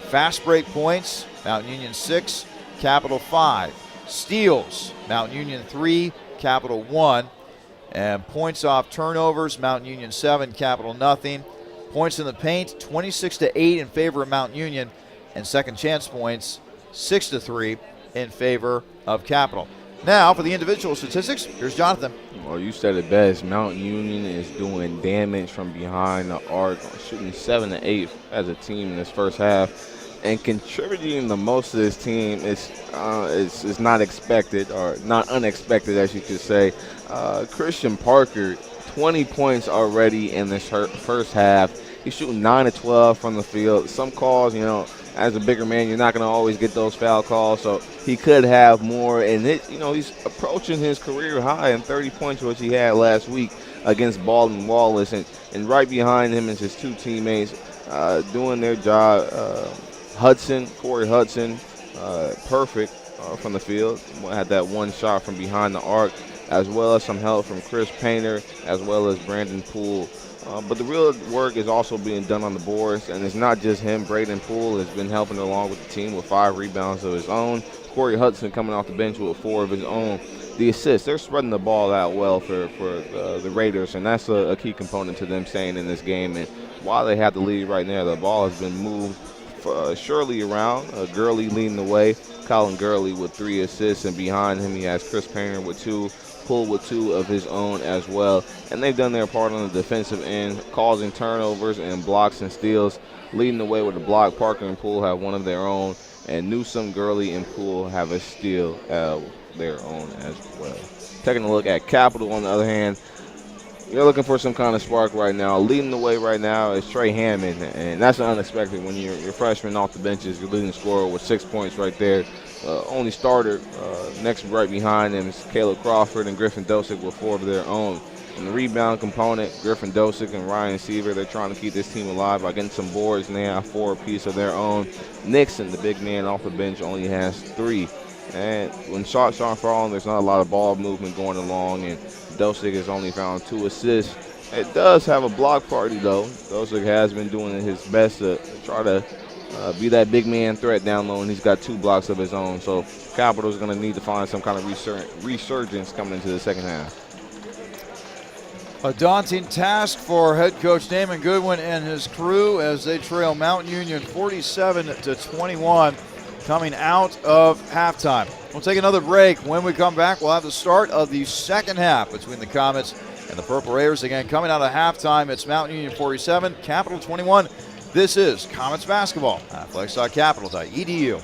Fast break points, Mount Union 6, Capital 5. Steals, Mount Union 3, Capital 1. And points off turnovers, Mount Union 7, Capital nothing. Points in the paint, 26-8 in favor of Mount Union. And second chance points, 6-3 in favor of Capital. Now for the individual statistics, here's Jonathan. Well, you said it best. Mount Union is doing damage from behind the arc, shooting 7 to 8 as a team in this first half. And contributing the most of this team is not expected, or not unexpected, as you could say. Christian Parker, 20 points already in this first half. He's shooting 9 to 12 from the field. Some calls, as a bigger man, you're not going to always get those foul calls, so he could have more. And he's approaching his career high in 30 points, which he had last week against Baldwin Wallace. And right behind him is his 2 teammates doing their job. Corey Hudson, perfect from the field. Had that one shot from behind the arc, as well as some help from Chris Painter, as well as Brandon Poole. But the real work is also being done on the boards, and it's not just him. Braden Poole has been helping along with the team with 5 rebounds of his own. Corey Hudson coming off the bench with 4 of his own. The assists, they're spreading the ball out well for the Raiders, and that's a key component to them staying in this game. And while they have the lead right now, the ball has been moved surely around. Gurley leading the way. Colin Gurley with 3 assists, and behind him he has Chris Painter with 2. Poole with 2 of his own as well. And they've done their part on the defensive end, causing turnovers and blocks and steals. Leading the way with a block, Parker and Poole have 1 of their own. And Newsome, Gurley, and Poole have a steal of their own as well. Taking a look at Capital, on the other hand, you're looking for some kind of spark right now. Leading the way right now is Trey Hammond, and that's unexpected when you're freshman off the benches. You're leading scorer with 6 points right there. Only starter. Next right behind him is Caleb Crawford and Griffin Dosick with 4 of their own. In the rebound component, Griffin Dosick and Ryan Seaver, they're trying to keep this team alive by getting some boards, and they have 4 apiece of their own. Nixon, the big man off the bench, only has 3. And when shots aren't falling, there's not a lot of ball movement going along, and Dosick has only found 2 assists. It does have a block party, though. Dosick has been doing his best to try to be that big man threat down low, and he's got 2 blocks of his own. So Capital's going to need to find some kind of resurgence coming into the second half. A daunting task for head coach Damon Goodwin and his crew as they trail Mount Union 47-21 coming out of halftime. We'll take another break. When we come back, we'll have the start of the second half between the Comets and the Purple Raiders. Again, coming out of halftime, it's Mount Union 47, Capital 21. This is Comets basketball on athletics.capital.edu.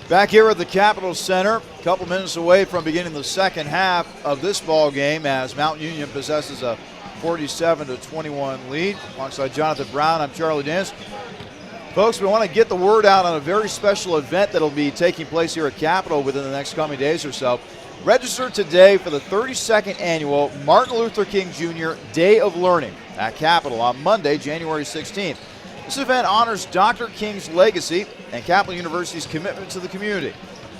Back here at the Capital Center, a couple minutes away from beginning the second half of this ball game as Mount Union possesses a 47-21 lead. Alongside Jonathan Brown, I'm Charlie Dennis. Folks, we want to get the word out on a very special event that will be taking place here at Capital within the next coming days or so. Register today for the 32nd annual Martin Luther King Jr. Day of Learning at Capital on Monday, January 16th. This event honors Dr. King's legacy and Capital University's commitment to the community.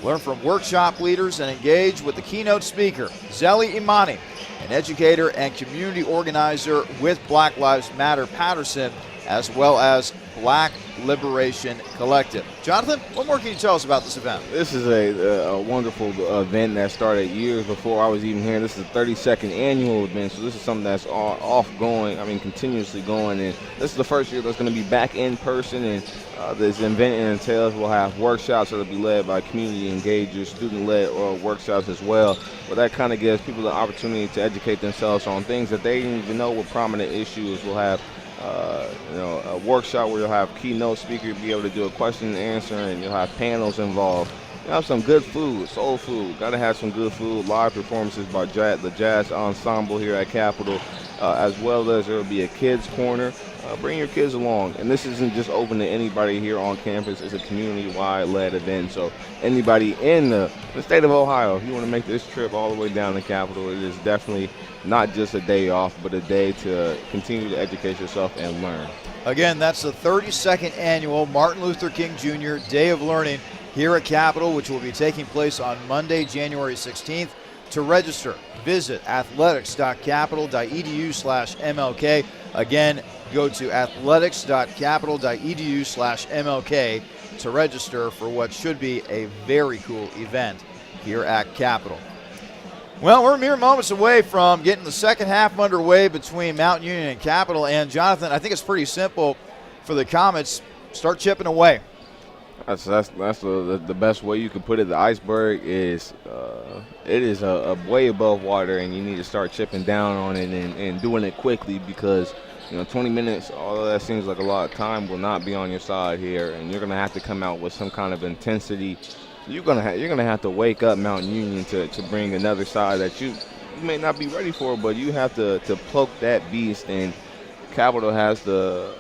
Learn from workshop leaders and engage with the keynote speaker, Zeli Imani, an educator and community organizer with Black Lives Matter Patterson, as well as Black Liberation Collective. Jonathan, what more can you tell us about this event? This is a wonderful event that started years before I was even here. This is the 32nd annual event, so this is something that's continuously going. And this is the first year that's going to be back in person. And this event entails we'll have workshops that will be led by community engagers, student-led workshops as well. But that kind of gives people the opportunity to educate themselves on things that they didn't even know were prominent issues. We'll have a workshop where you'll have keynote speaker be able to do a question and answer, and you'll have panels involved. You'll have some good food, soul food. Got to have some good food. Live performances by the Jazz Ensemble here at Capital, as well as there will be a kids corner. Bring your kids along. And this isn't just open to anybody here on campus. It's a community-wide led event. So anybody in the state of Ohio, if you want to make this trip all the way down to Capital, it is definitely not just a day off, but a day to continue to educate yourself and learn. Again, that's the 32nd annual Martin Luther King Jr. Day of Learning here at Capital, which will be taking place on Monday, January 16th. To register, visit athletics.capital.edu/MLK. Again, go to athletics.capital.edu/MLK to register for what should be a very cool event here at Capital. Well, we're mere moments away from getting the second half underway between Mount Union and Capital. And Jonathan, I think it's pretty simple for the Comets. Start chipping away. That's the best way you can put it. The iceberg is it is a way above water, and you need to start chipping down on it and doing it quickly, because 20 minutes, although that seems like a lot of time, will not be on your side here, and you're gonna have to come out with some kind of intensity. You're gonna have to wake up Mount Union to bring another side that you may not be ready for, but you have to poke that beast. And Capital has to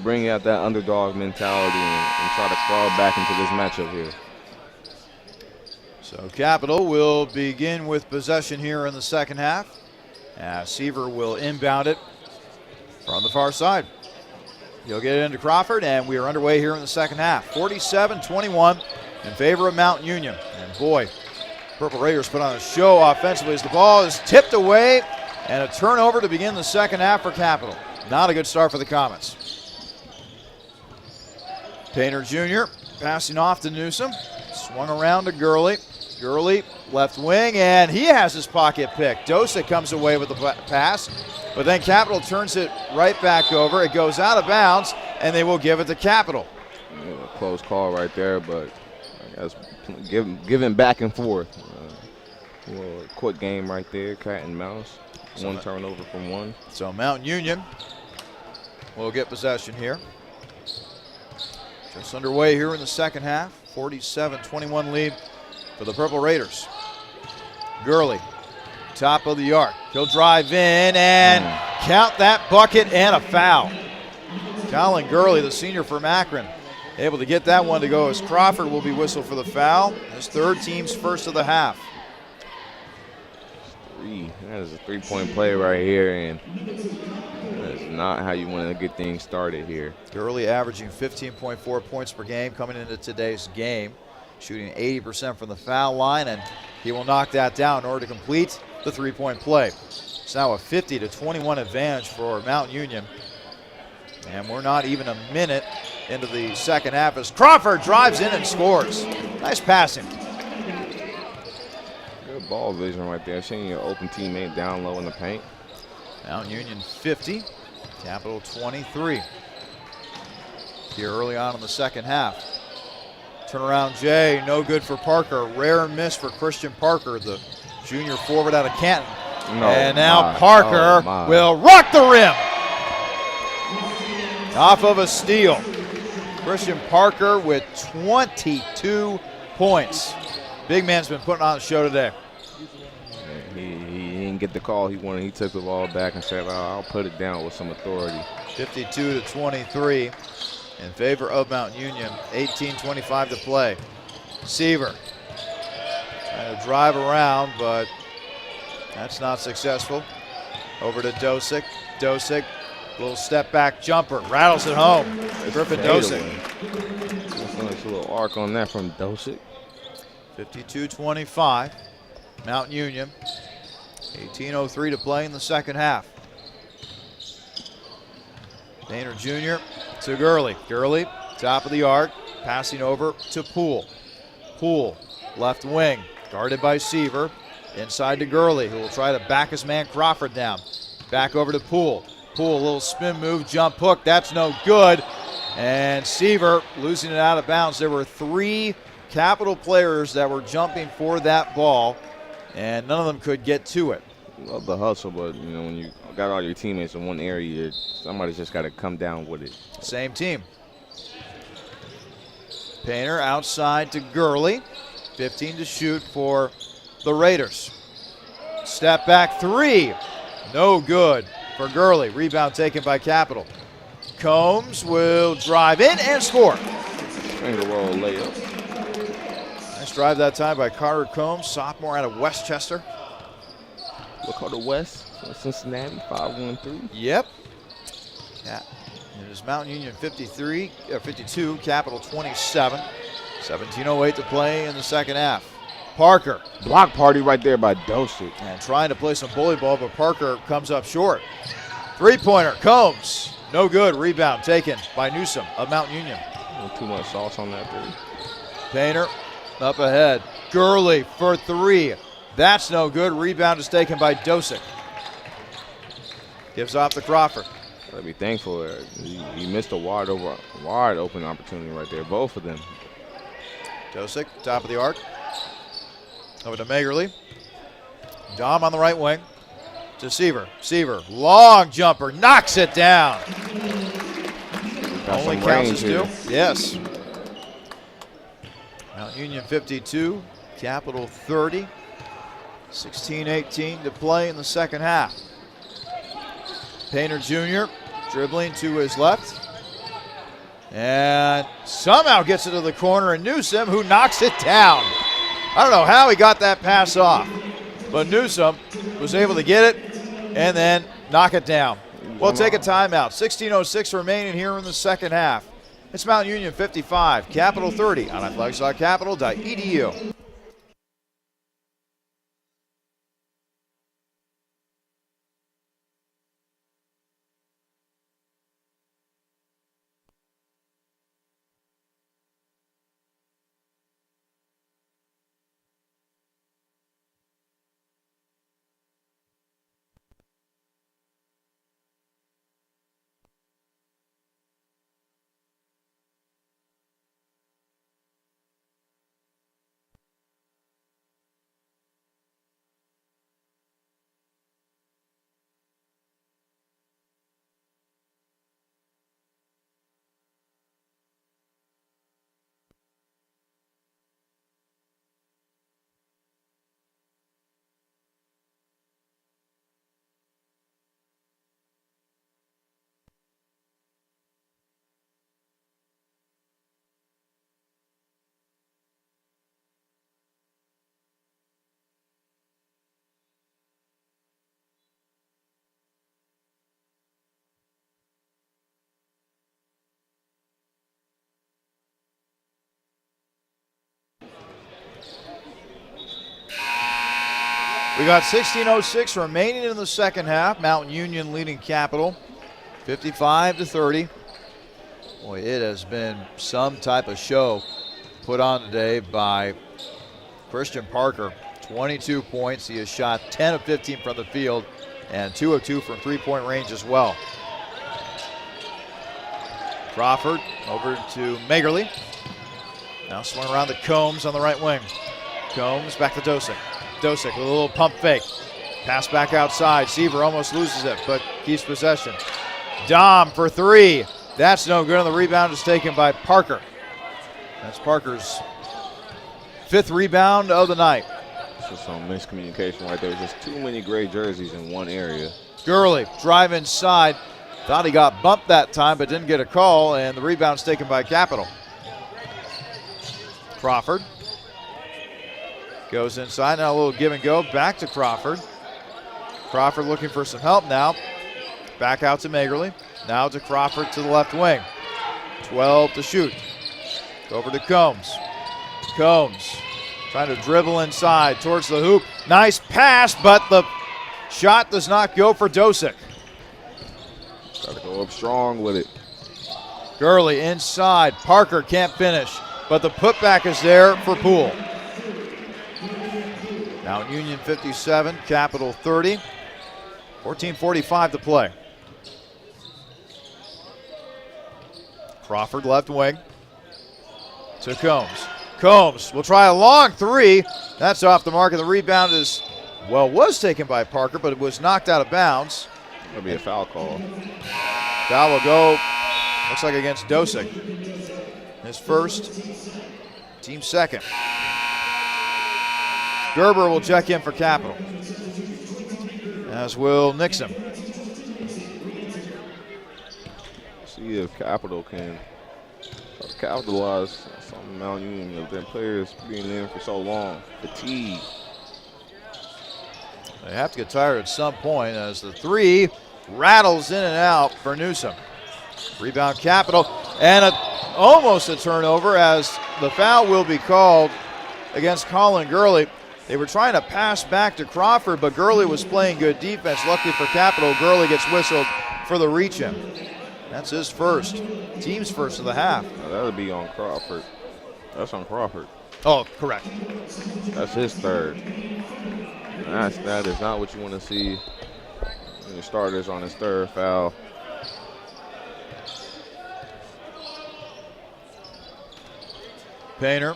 bring out that underdog mentality and try to crawl back into this matchup here. So Capital will begin with possession here in the second half. Seaver will inbound it from the far side. He'll get it into Crawford, and we are underway here in the second half. 47-21 in favor of Mount Union. And boy, Purple Raiders put on a show offensively as the ball is tipped away, and a turnover to begin the second half for Capital. Not a good start for the Comets. Painter Jr. passing off to Newsom. Swung around to Gurley. Gurley, left wing, and he has his pocket pick. Dosa comes away with the pass, but then Capital turns it right back over. It goes out of bounds, and they will give it to Capital. Yeah, close call right there, but I guess giving back and forth. A little quick game right there, cat and mouse. One turnover from one. So Mount Union will get possession here. Just underway here in the second half. 47-21 lead for the Purple Raiders. Gurley, top of the arc. He'll drive in and count that bucket and a foul. Colin Gurley, the senior from Akron, able to get that one to go as Crawford will be whistled for the foul. His third, team's first of the half. That is a three-point play right here, and that's not how you want to get things started here. Gurley averaging 15.4 points per game coming into today's game, shooting 80% from the foul line, and he will knock that down in order to complete the three-point play. It's now a 50-21 advantage for Mount Union, and we're not even a minute into the second half as Crawford drives in and scores. Nice passing. Good ball vision right there, seeing your open teammate down low in the paint. Mount Union 50, Capital 23. Here early on in the second half. Turnaround Jay, no good for Parker. Rare miss for Christian Parker, the junior forward out of Canton. And now Parker will rock the rim. Off of a steal. Christian Parker with 22 points. Big man's been putting on the show today. He didn't get the call he wanted. He took the ball back and said, I'll put it down with some authority. 52-23 in favor of Mount Union. 18:25 to play. Seaver trying to drive around, but that's not successful. Over to Dosick. Dosick, little step back jumper, rattles it home. Griffin Dosick. That's a nice little arc on that from Dosick. 52-25, Mount Union. 18:03 to play in the second half. Painter Jr. to Gurley. Gurley, top of the arc, passing over to Poole. Poole, left wing, guarded by Seaver. Inside to Gurley, who will try to back his man Crawford down. Back over to Poole. Poole, a little spin move, jump hook, that's no good. And Seaver losing it out of bounds. There were 3 Capital players that were jumping for that ball, and none of them could get to it. Love the hustle, but when you got all your teammates in one area, somebody's just got to come down with it. Same team. Painter outside to Gurley. 15 to shoot for the Raiders. Step back 3. No good for Gurley. Rebound taken by Capital. Combs will drive in and score. Finger roll layup. Nice drive that time by Carter Combs, sophomore out of Westchester. Dakota West, Cincinnati, 5-1-3. Yep. Yeah. It is Mountain Union 52, Capital 27. 17:08 to play in the second half. Parker. Block party right there by Dosick. And trying to play some bully ball, but Parker comes up short. Three-pointer, Combs. No good. Rebound taken by Newsom of Mountain Union. Too much sauce on that three. Painter up ahead. Gurley for 3. That's no good. Rebound is taken by Dosick. Gives off to Crawford. Gotta be thankful. He missed a wide open opportunity right there. Both of them. Dosick, top of the arc. Over to Magerly. Dom on the right wing. To Seaver. Seaver, long jumper, knocks it down. Got Only some counts as range 2. here. Yes. Mount Union 52, Capital 30. 16:18 to play in the second half. Painter Jr. dribbling to his left. And somehow gets it to the corner, and Newsom, who knocks it down. I don't know how he got that pass off, but Newsom was able to get it and then knock it down. We'll take a timeout. 16:06 remaining here in the second half. It's Mount Union 55, Capital 30 on athletics.capital.edu. We got 16:06 remaining in the second half. Mountain Union leading Capital 55-30. Boy, it has been some type of show put on today by Christian Parker. 22 points. He has shot 10 of 15 from the field and 2 of 2 from three-point range as well. Crawford over to Magerly. Now swing around to Combs on the right wing. Combs back to Dosick. Dosick with a little pump fake. Pass back outside. Seaver almost loses it, but keeps possession. Dom for 3. That's no good, and the rebound is taken by Parker. That's Parker's 5th rebound of the night. This is some miscommunication right there. Just too many gray jerseys in one area. Gurley, drive inside. Thought he got bumped that time, but didn't get a call, and the rebound's taken by Capital. Crawford goes inside. Now a little give and go. Back to Crawford. Crawford looking for some help now. Back out to Magerle. Now to Crawford to the left wing. 12 to shoot. Over to Combs. Combs trying to dribble inside towards the hoop. Nice pass, but the shot does not go for Dosick. Got to go up strong with it. Gurley inside. Parker can't finish, but the putback is there for Poole. Mount Union 57, Capital 30. 14:45 to play. Crawford left wing to Combs. Combs will try a long three. That's off the mark, and the rebound was taken by Parker, but it was knocked out of bounds. That'll be a foul call. Foul will go, looks like against Dosick. His first, team second. Gerber will check in for Capital, as will Nixon. See if Capital can capitalize on Mount Union. Their players being in for so long. Fatigue. They have to get tired at some point as the three rattles in and out for Newsom. Rebound Capital, and almost a turnover as the foul will be called against Colin Gurley. They were trying to pass back to Crawford, but Gurley was playing good defense. Luckily for Capital, Gurley gets whistled for the reach-in. That's his first, team's first of the half. Now that'll be on Crawford. That's on Crawford. Oh, correct. That's his third. That is not what you want to see when your starters on his third foul. Painter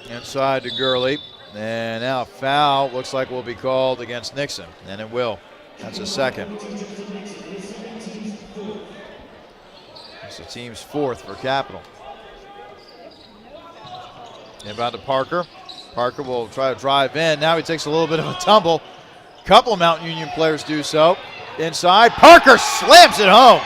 inside to Gurley, and now foul looks like will be called against Nixon, and it will. That's a second. It's the team's fourth for Capital. Inbound to Parker. Parker will try to drive in. Now he takes a little bit of a tumble. Couple of Mount Union players do so. Inside, Parker slams it home.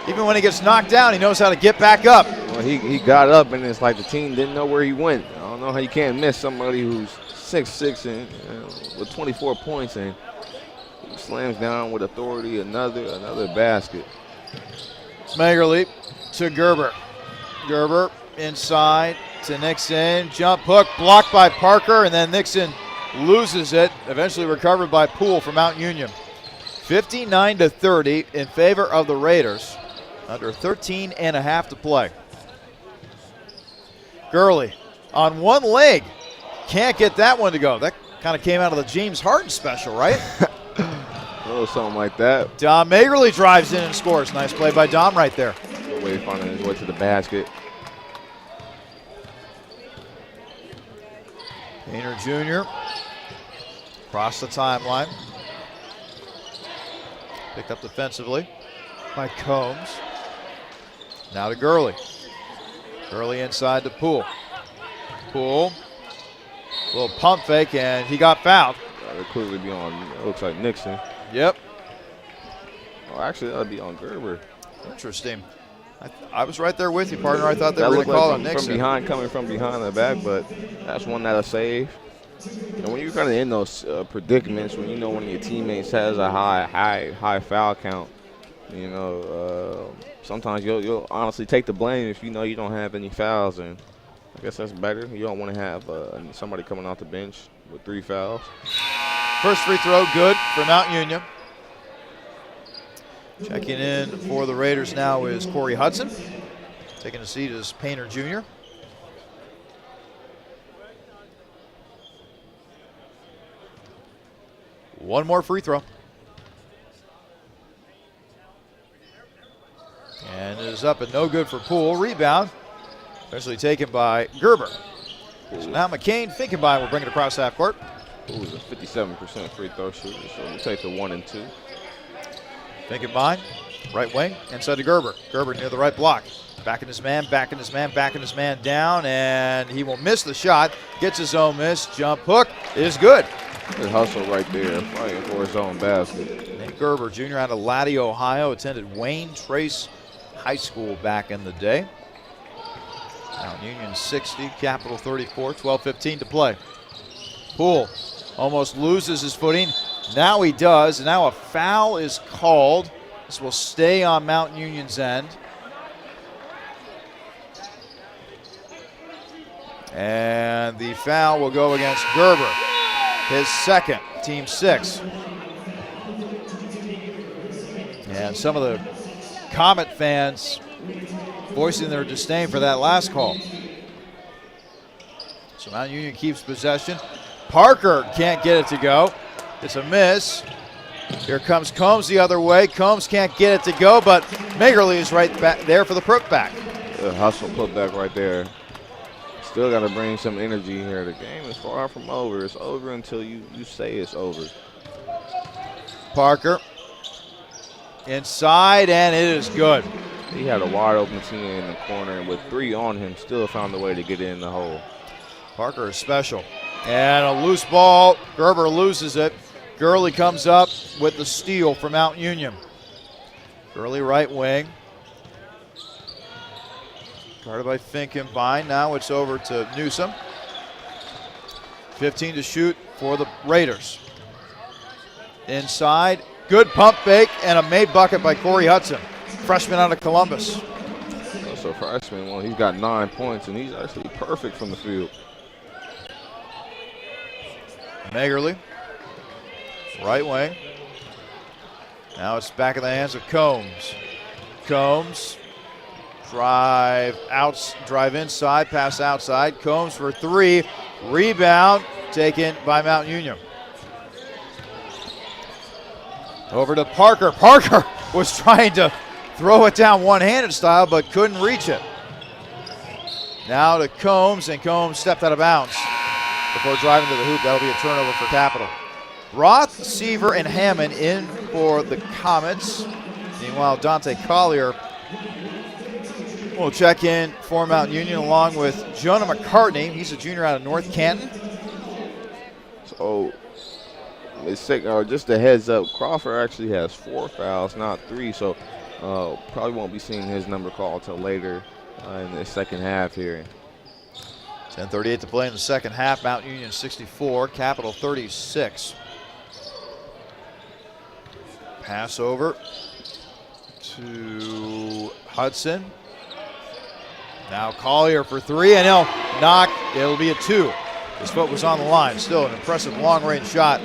Even when he gets knocked down, he knows how to get back up. Well, he got up, and it's like the team didn't know where he went. I don't know how you can't miss somebody who's 6'6" and with 24 points, and he slams down with authority. Another basket. Magerle to Gerber. Gerber inside to Nixon. Jump hook blocked by Parker, and then Nixon loses it. Eventually recovered by Poole from Mount Union. 59-30 in favor of the Raiders. Under 13 and a half to play. Gurley on one leg. Can't get that one to go. That kind of came out of the James Harden special, right? A little something like that. Dom Magerle drives in and scores. Nice play by Dom right there. Good way finding his way to the basket. Painter Jr. across the timeline. Picked up defensively by Combs. Now to Gurley. Gurley inside to Poole. Poole, little pump fake, and he got fouled. That'll clearly be on, it looks like Nixon. Yep. Oh, actually, that'll be on Gerber. Interesting. I was right there with you, partner. I thought they That were going looked to call like it Nixon. from behind, coming from behind the back, but that's one that'll save. And when you're kind of in those predicaments, when you know one of your teammates has a high foul count, you know, sometimes you'll honestly take the blame if you know you don't have any fouls, and I guess that's better. You don't want to have somebody coming off the bench with 3 fouls. First free throw good for Mount Union. Checking in for the Raiders now is Corey Hudson. Taking a seat is Painter Jr. One more free throw. And it is up and no good for Poole. Rebound eventually taken by Gerber. So now McCain, Finkenbein will bring it across half court. Poole is a 57% free throw shooter, so we'll take the 1 and 2. Finkenbein, right wing, inside to Gerber. Gerber near the right block. Backing his man, backing his man, backing his man down, and he will miss the shot. Gets his own miss. Jump hook is good. Good hustle right there, fighting for his own basket. Nate Gerber, junior out of Laddie, Ohio, attended Wayne Trace High School back in the day. Mount Union 60, Capital 34, 12:15 to play. Poole almost loses his footing. Now he does, and now a foul is called. This will stay on Mount Union's end. And the foul will go against Gerber. His second, team 6. And some of the Comet fans voicing their disdain for that last call. So Mount Union keeps possession. Parker can't get it to go. It's a miss. Here comes Combs the other way. Combs can't get it to go, but Magerle is right back there for the putback. Good hustle putback right there. Still got to bring some energy here. The game is far from over. It's over until you say it's over. Parker inside, and it is good. He had a wide open team in the corner, and with 3 on him, still found a way to get in the hole. Parker is special. And a loose ball. Gerber loses it. Gurley comes up with the steal for Mount Union. Gurley right wing. Guarded by Finkenbein. Now it's over to Newsom. 15 to shoot for the Raiders. Inside. Good pump fake and a made bucket by Corey Hudson, freshman out of Columbus. So freshman, well, he's got 9 points, and he's actually perfect from the field. Magerle, right wing. Now it's back in the hands of Combs. Combs, drive inside, pass outside. Combs for 3, rebound taken by Mount Union. Over to Parker. Parker was trying to throw it down one-handed style, but couldn't reach it. Now to Combs, and Combs stepped out of bounds before driving to the hoop. That'll be a turnover for Capital. Roth, Seaver, and Hammond in for the Comets. Meanwhile, Dante Collier will check in for Mount Union along with Jonah McCartney. He's a junior out of North Canton. So, just a heads up, Crawford actually has 4 fouls, not 3, so probably won't be seeing his number called until later in the second half here. 10:38 to play in the second half. Mount Union 64, Capital 36. Pass over to Hudson. Now Collier for 3, and he'll knock. It'll be a 2. His foot was on the line. Still an impressive long-range shot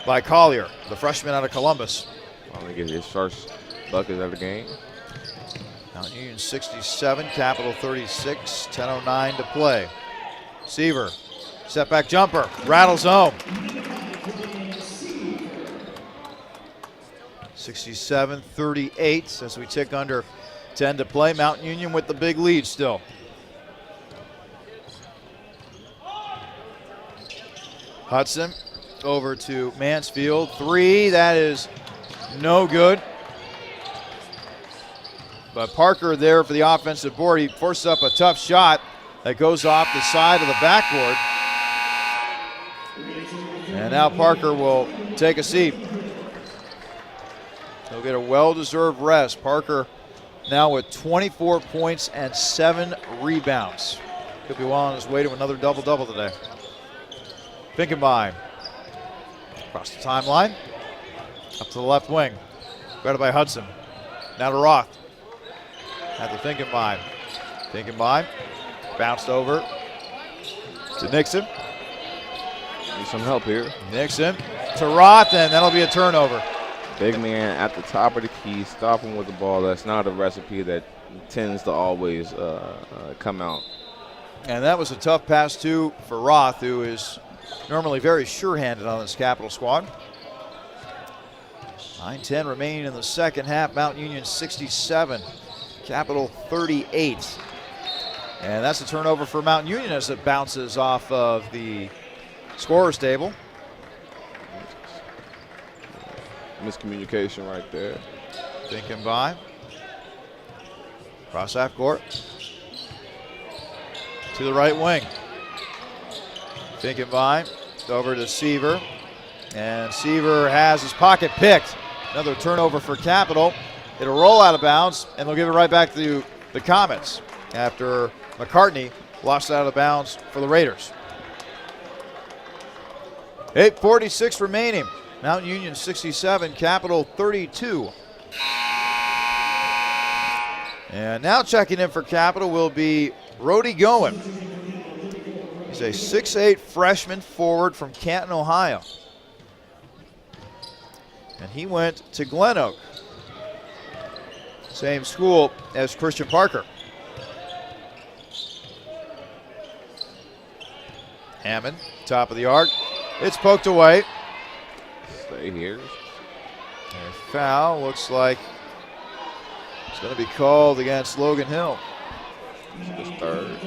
by Collier, the freshman out of Columbus. Finally get his first bucket of the game. Mount Union 67, Capital 36, 10:09 to play. Seaver, step back jumper, rattles home. 67-38 as we tick under 10 to play. Mount Union with the big lead still. Hudson over to Mansfield. 3, that is no good. But Parker there for the offensive board. He forces up a tough shot that goes off the side of the backboard. And now Parker will take a seat. He'll get a well-deserved rest. Parker now with 24 points and 7 rebounds. Could be well on his way to another double-double today. Finkenbein across the timeline, up to the left wing. Guarded by Hudson. Now to Roth. At the Finkenbein. Finkenbein bounced over to Nixon. Need some help here. Nixon to Roth, and that'll be a turnover. Big man at the top of the key, stopping with the ball. That's not a recipe that tends to always come out. And that was a tough pass, too, for Roth, who is normally very sure-handed on this Capital squad. 9:10 remaining in the second half. Mount Union 67, Capital 38. And that's a turnover for Mount Union as it bounces off of the scorer's table. Miscommunication right there. Finkenbein. Cross half court. To the right wing. Finkenbein over to Seaver. And Seaver has his pocket picked. Another turnover for Capital. It'll roll out of bounds, and they'll give it right back to the Comets after McCartney lost it out of bounds for the Raiders. 8:46 remaining. Mount Union 67, Capital 32. And now checking in for Capital will be Brody Goen. He's a 6'8 freshman forward from Canton, Ohio. And he went to Glen Oak, same school as Christian Parker. Hammond, top of the arc. It's poked away. Stay here. And a foul looks like it's going to be called against Logan Hill. It's his third.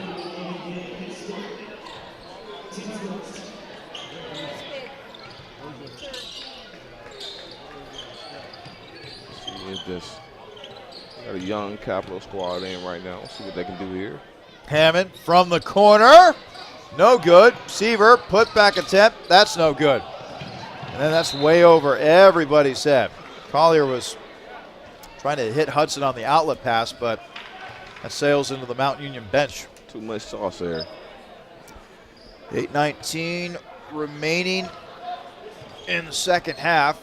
It's just got a young Capital squad in right now. Let's see what they can do here. Hammond from the corner. No good. Seaver, put back attempt. That's no good. And then that's way over everybody's head. Collier was trying to hit Hudson on the outlet pass, but that sails into the Mount Union bench. Too much sauce there. 8:19 remaining in the second half.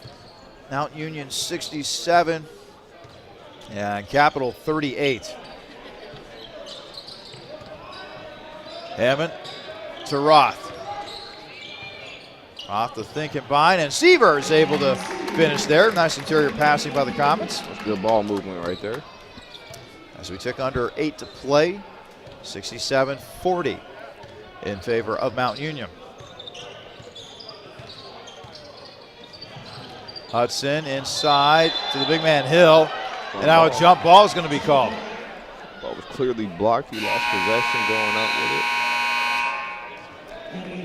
Mount Union 67 and Capital 38. Hammond to Roth. Roth to Finkenbein, and Seaver is able to finish there. Nice interior passing by the Comets. That's good ball movement right there. As we took under 8 to play, 67-40 in favor of Mount Union. Hudson inside to the big man Hill, and now a jump ball is going to be called. Ball was clearly blocked. He lost possession going up with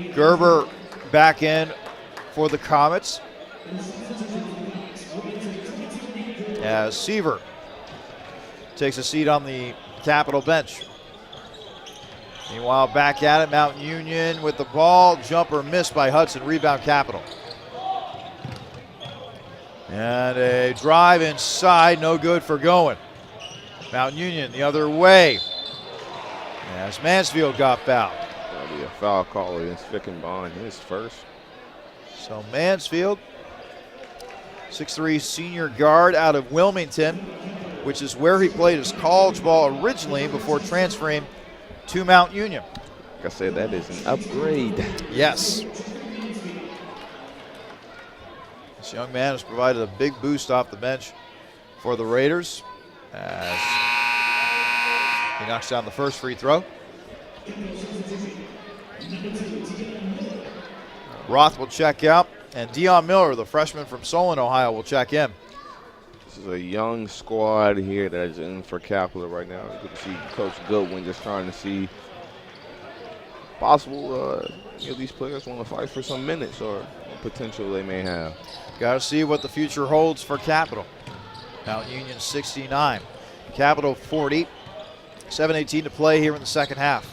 it. Gerber back in for the Comets. As Seaver takes a seat on the Capital bench. Meanwhile, back at it, Mount Union with the ball. Jumper missed by Hudson. Rebound Capital. And a drive inside, no good for Goen. Mount Union the other way. As Mansfield got fouled. That'll be a foul call against Finkenbein, his first. So Mansfield, 6'3 senior guard out of Wilmington, which is where he played his college ball originally before transferring to Mount Union. Like I said, that is an upgrade. Yes. This young man has provided a big boost off the bench for the Raiders as he knocks down the first free throw. Roth will check out, and Dion Miller, the freshman from Solon, Ohio, will check in. This is a young squad here that is in for Capital right now. Good to see Coach Goodwin just trying to see possible these players want to fight for some minutes or potential they may have. Got to see what the future holds for Capital. Mount Union 69, Capital 40. 7:18 to play here in the second half.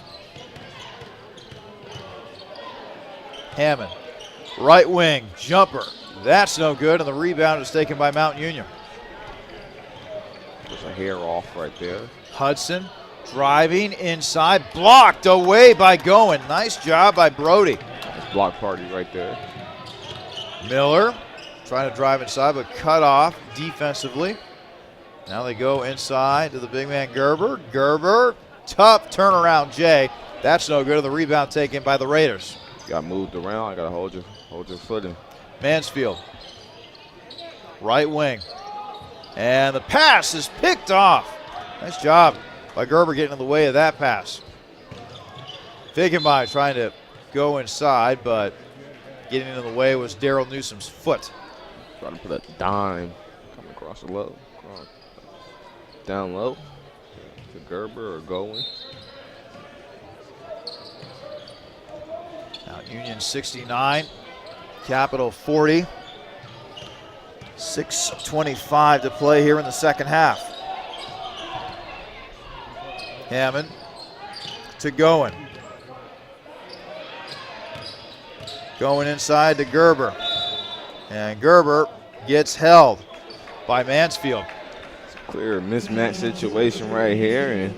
Hammond, right wing, jumper. That's no good, and the rebound is taken by Mount Union. There's a hair off right there. Hudson driving inside, blocked away by Goen. Nice job by Brody. Nice block party right there. Miller trying to drive inside, but cut off defensively. Now they go inside to the big man Gerber. Gerber, tough turnaround, Jay. That's no good. The rebound taken by the Raiders. Got moved around. I got to hold your footing. Mansfield, right wing. And the pass is picked off. Nice job by Gerber getting in the way of that pass. Finkenbein trying to go inside, but getting in the way was Daryl Newsom's foot. Trying to put a dime coming across the low. Down low to Gerber or Goen. Mount Union 69, Capital 40. 6:25 to play here in the second half. Hammond to Goen. Going inside to Gerber. And Gerber gets held by Mansfield. It's a clear mismatch situation right here. And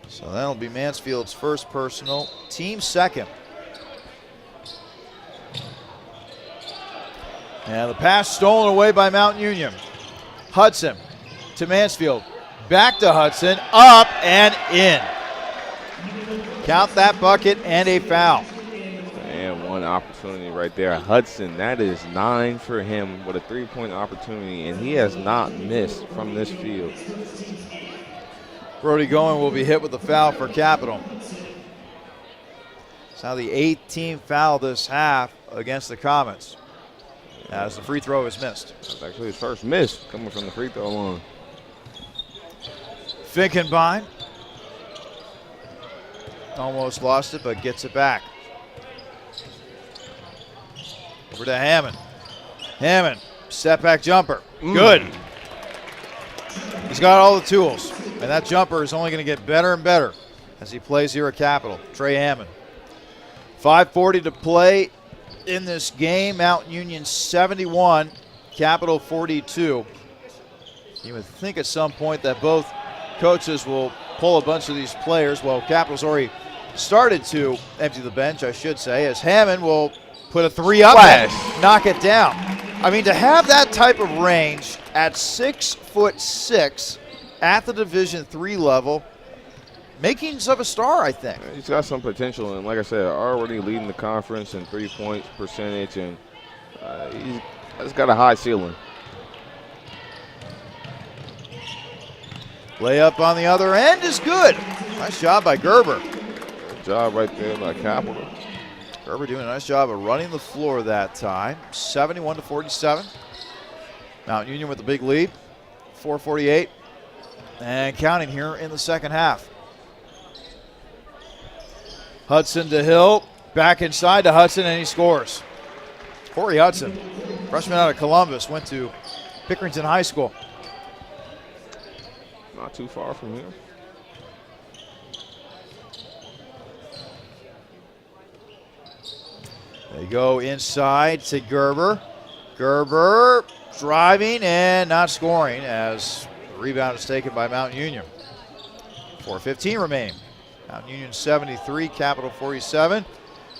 so that'll be Mansfield's first personal, team second. And the pass stolen away by Mount Union. Hudson to Mansfield. Back to Hudson. Up and in. Count that bucket and a foul. And one opportunity right there. Hudson, that is 9 for him with a 3-point opportunity, and he has not missed from this field. Brody Goen will be hit with the foul for Capital. It's now the 8th foul this half against the Comets, as the free throw is missed. That's actually his first miss coming from the free throw line. Finkenbein almost lost it, but gets it back. Over to Hammond. Hammond, step back jumper. Good. He's got all the tools, and that jumper is only going to get better and better as he plays here at Capital. Trey Hammond. 5:40 to play in this game. Mount Union 71, Capital 42. You would think at some point that both coaches will pull a bunch of these players. Well, Capital's already started to empty the bench, I should say, as Hammond will put a 3 up and knock it down. I mean, to have that type of range at 6'6" at the Division III level, makings of a star, I think. He's got some potential, and like I said, already leading the conference in 3-point percentage, and he's got a high ceiling. Layup on the other end is good. Nice job by Gerber. Good job right there by Capital. Gerber doing a nice job of running the floor that time. 71-47. Mount Union with the big lead. 4:48 and counting here in the second half. Hudson to Hill. Back inside to Hudson, and he scores. Corey Hudson, freshman out of Columbus, went to Pickerington High School. Not too far from here. They go inside to Gerber. Gerber driving and not scoring as the rebound is taken by Mount Union. 4:15 remaining. Mount Union 73, Capital 47.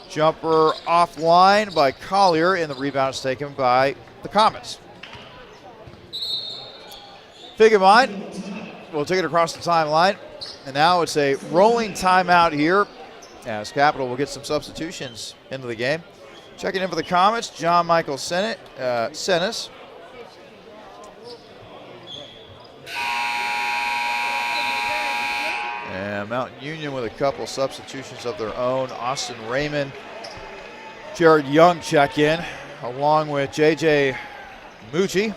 Jumper offline by Collier, and the rebound is taken by the Comets. Finkenbein will take it across the timeline, and now it's a rolling timeout here as Capital will get some substitutions into the game. Checking in for the Comets, John Michael Senes. And Mountain Union with a couple substitutions of their own. Austin Raymond, Jared Young check in, along with J.J. Mucci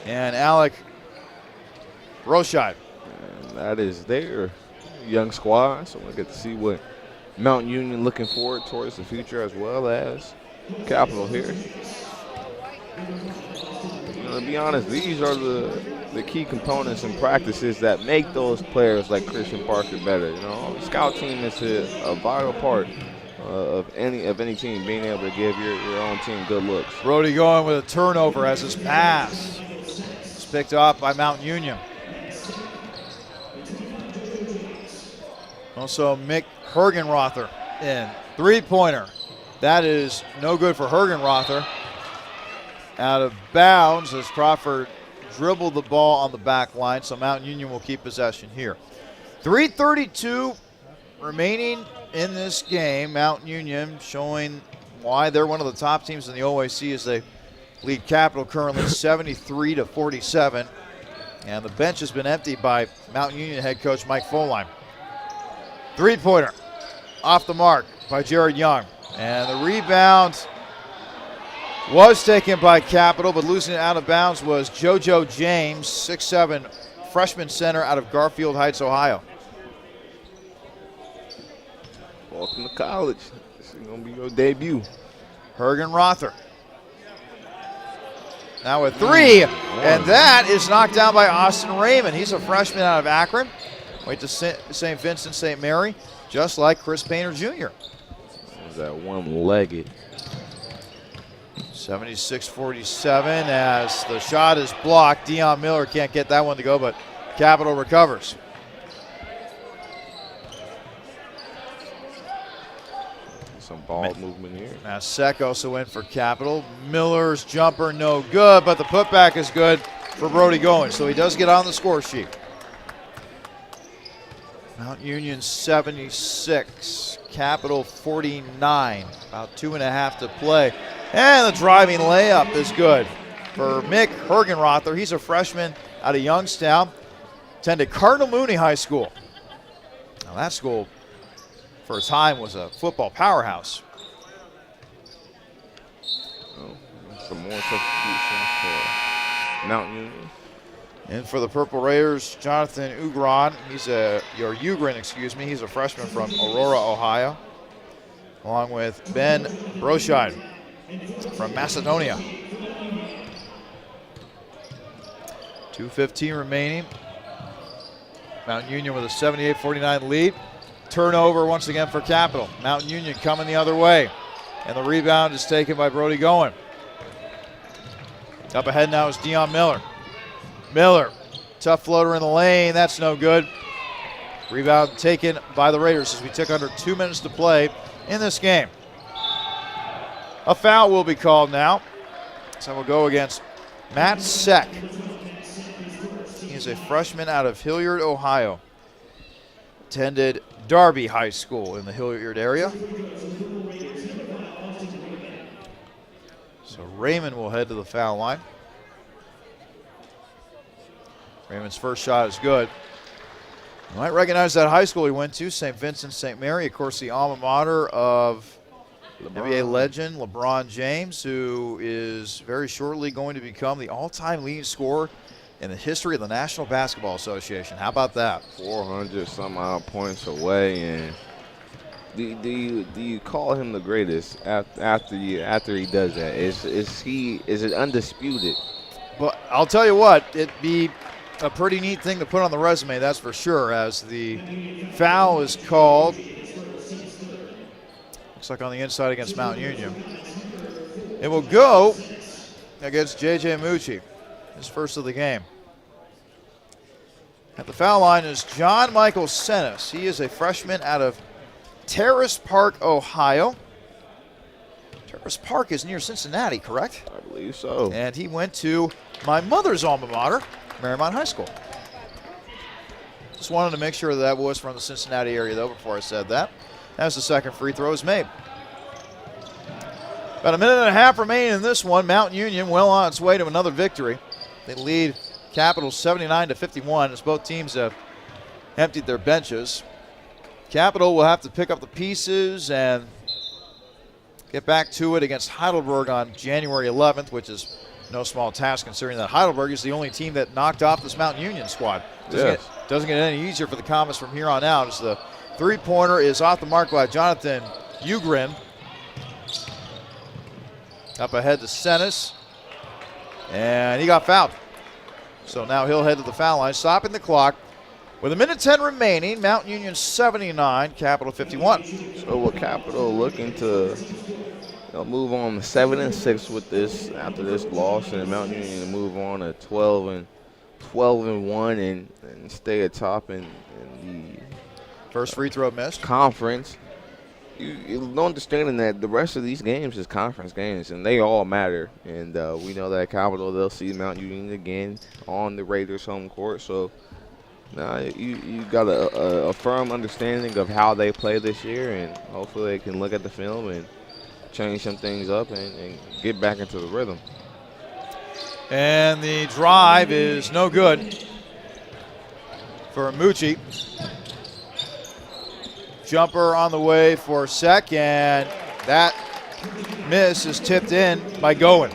and Alec Roshide. And that is their young squad, so we'll get to see what Mount Union looking forward towards the future, as well as Capital here. To be honest, these are the key components and practices that make those players like Christian Parker better. You know, the scout team is a vital part of any team, being able to give your own team good looks. Brody going with a turnover as his pass is picked off by Mount Union. Also, Mick Hergenrother in. Three-pointer. That is no good for Hergenrother. Out of bounds as Crawford dribbled the ball on the back line, so Mount Union will keep possession here. 3:32 remaining in this game. Mount Union showing why they're one of the top teams in the OAC as they lead Capital currently 73-47. And the bench has been emptied by Mount Union head coach Mike Foline. Three-pointer off the mark by Jared Young. And the rebound was taken by Capital, but losing it out of bounds was JoJo James, 6'7", freshman center out of Garfield Heights, Ohio. Welcome to college. This is going to be your debut. Hergenrother Now with 3, and that is knocked down by Austin Raymond. He's a freshman out of Akron. Went to St. Vincent St. Mary, just like Chris Painter Jr. That one-legged. 76-47 as the shot is blocked. Deion Miller can't get that one to go, but Capital recovers. Some ball movement here. Now Sek also in for Capital. Miller's jumper no good, but the putback is good for Brody Goen, so he does get on the score sheet. Mount Union 76, Capital 49. About 2.5 to play. And the driving layup is good for Mick Hergenrother. He's a freshman out of Youngstown. Attended Cardinal Mooney High School. Now that school, for a time, was a football powerhouse. Oh, some more substitutions for Mount Union. And for the Purple Raiders, Jonathan Ugran. Ugrin, excuse me. He's a freshman from Aurora, Ohio. Along with Ben Broscheid from Macedonia. 2:15 remaining. Mount Union with a 78-49 lead. Turnover once again for Capital. Mount Union coming the other way. And the rebound is taken by Brody Goen. Up ahead now is Deion Miller. Miller, tough floater in the lane. That's no good. Rebound taken by the Raiders as we took under 2 minutes to play in this game. A foul will be called now. So we'll go against Matt Sek. He is a freshman out of Hilliard, Ohio. Attended Darby High School in the Hilliard area. So Raymond will head to the foul line. Raymond's first shot is good. You might recognize that high school he went to, St. Vincent St. Mary, of course the alma mater of NBA legend LeBron James, who is very shortly going to become the all-time leading scorer in the history of the National Basketball Association. How about that? 400 some odd points away, and do you call him the greatest after he does that? Is it undisputed? But I'll tell you what, it'd be a pretty neat thing to put on the resume, that's for sure, as the foul is called. Looks like on the inside against Mount Union. It will go against J.J. Mucci, his first of the game. At the foul line is John Michael Senes. He is a freshman out of Terrace Park, Ohio. Terrace Park is near Cincinnati, correct? I believe so. And he went to my mother's alma mater, Marymount High School. Just wanted to make sure that was from the Cincinnati area, though, before I said that. As the second free throw is made. About 1.5 minutes remaining in this one. Mount Union well on its way to another victory. They lead Capital 79-51 as both teams have emptied their benches. Capital will have to pick up the pieces and get back to it against Heidelberg on January 11th, which is no small task considering that Heidelberg is the only team that knocked off this Mount Union squad. Doesn't get any easier for the Comets from here on out as the three-pointer is off the mark by Jonathan Ugrin. Up ahead to Senes. And he got fouled. So now he'll head to the foul line, stopping the clock. With 1:10 remaining, Mount Union 79, Capital 51. So with Capital looking to move on to 7-6 with this after this loss, and Mount Union to move on to 12-1 and stay atop in the first free throw missed. Conference. You understanding that the rest of these games is conference games, and they all matter. And we know that Capital, they'll see Mount Union again on the Raiders' home court. So now you got a firm understanding of how they play this year, and hopefully they can look at the film and change some things up and get back into the rhythm. And the drive is no good for Mucci. Jumper on the way for Sek, and that miss is tipped in by Goen.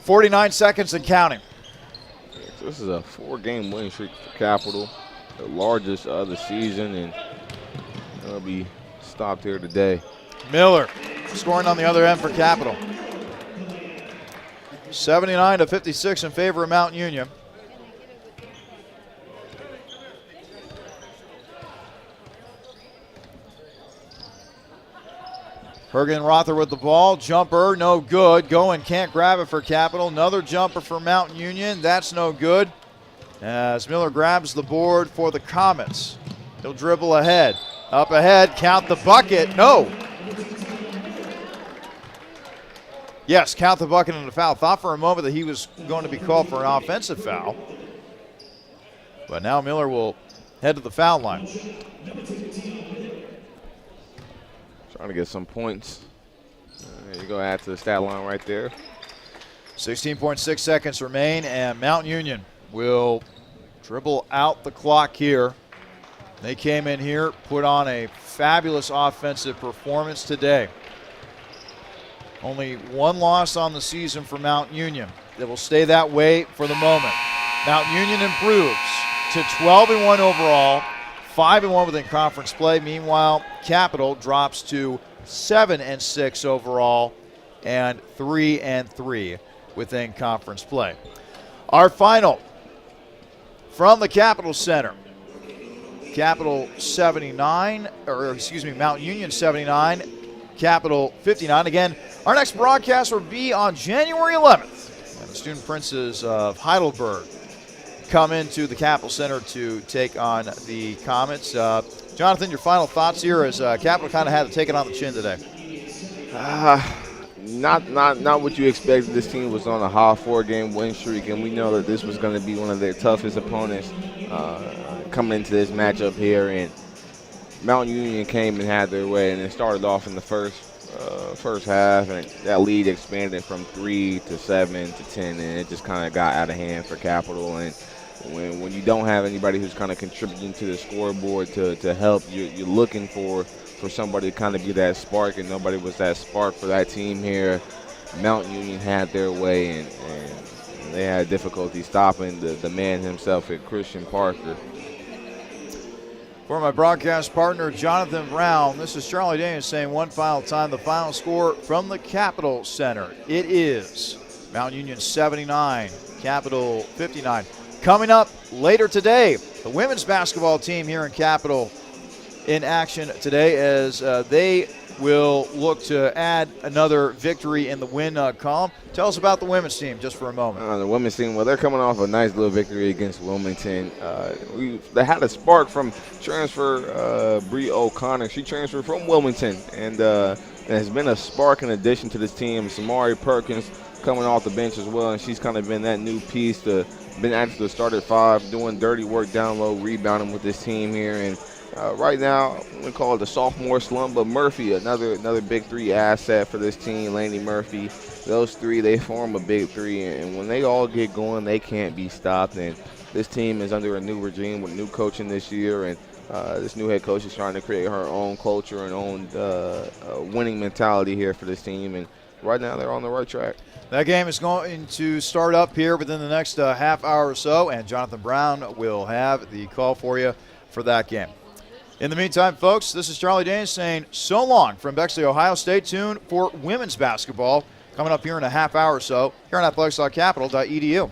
49 seconds and counting. This is a 4-game winning streak for Capital, the largest of the season, and it'll be stopped here today. Miller scoring on the other end for Capital. 79-56 in favor of Mount Union. Hergenrother with the ball. Jumper, no good. Going, can't grab it for Capital. Another jumper for Mount Union. That's no good. As Miller grabs the board for the Comets. He'll dribble ahead. Up ahead, count the bucket. No. Yes, count the bucket and the foul. Thought for a moment that he was going to be called for an offensive foul. But now Miller will head to the foul line. Trying to get some points. There you go, add to the stat line right there. 16.6 seconds remain, and Mount Union will dribble out the clock here. They came in here, put on a fabulous offensive performance today. Only one loss on the season for Mount Union. It will stay that way for the moment. Mount Union improves to 12-1 overall, 5-1 within conference play. Meanwhile, Capital drops to 7-6 overall and 3-3 within conference play. Our final from the Capital Center. Capital 79, or excuse me, Mount Union 79, Capital 59. Again, our next broadcast will be on January 11th. And the Student Princes of Heidelberg come into the Capital Center to take on the Comets. Jonathan, your final thoughts here as Capital kind of had to take it on the chin today. Not what you expected. This team was on a high 4-game win streak, and we know that this was going to be one of their toughest opponents coming into this matchup here. And Mount Union came and had their way, and it started off in the first half, and that lead expanded from 3 to 7 to 10, and it just kind of got out of hand for Capital. And when you don't have anybody who's kind of contributing to the scoreboard to help, you're looking for somebody to kind of be that spark, and nobody was that spark for that team here. Mount Union had their way, and they had difficulty stopping the man himself at Christian Parker. For my broadcast partner, Jonathan Brown, this is Charlie Daniels saying one final time, the final score from the Capital Center. It is Mount Union 79, Capital 59. Coming up later today, the women's basketball team here in Capital in action today as they will look to add another victory in the win column. Tell us about the women's team just for a moment. The women's team, well, they're coming off a nice little victory against Wilmington. They had a spark from transfer Bree O'Connor. She transferred from Wilmington, and has been a spark in addition to this team. Samari Perkins coming off the bench as well, and she's kind of been that new piece been added to the start at 5, doing dirty work down low, rebounding with this team here. And right now, we call it the sophomore slump, but Murphy, another big 3 asset for this team, Laney Murphy. Those 3, they form a big 3, and when they all get going, they can't be stopped. And this team is under a new regime with new coaching this year, and this new head coach is trying to create her own culture and own winning mentality here for this team, and right now they're on the right track. That game is going to start up here within the next half hour or so, and Jonathan Brown will have the call for you for that game. In the meantime, folks, this is Charlie Daniels saying so long from Bexley, Ohio. Stay tuned for women's basketball coming up here in a half hour or so here on athletics.capital.edu.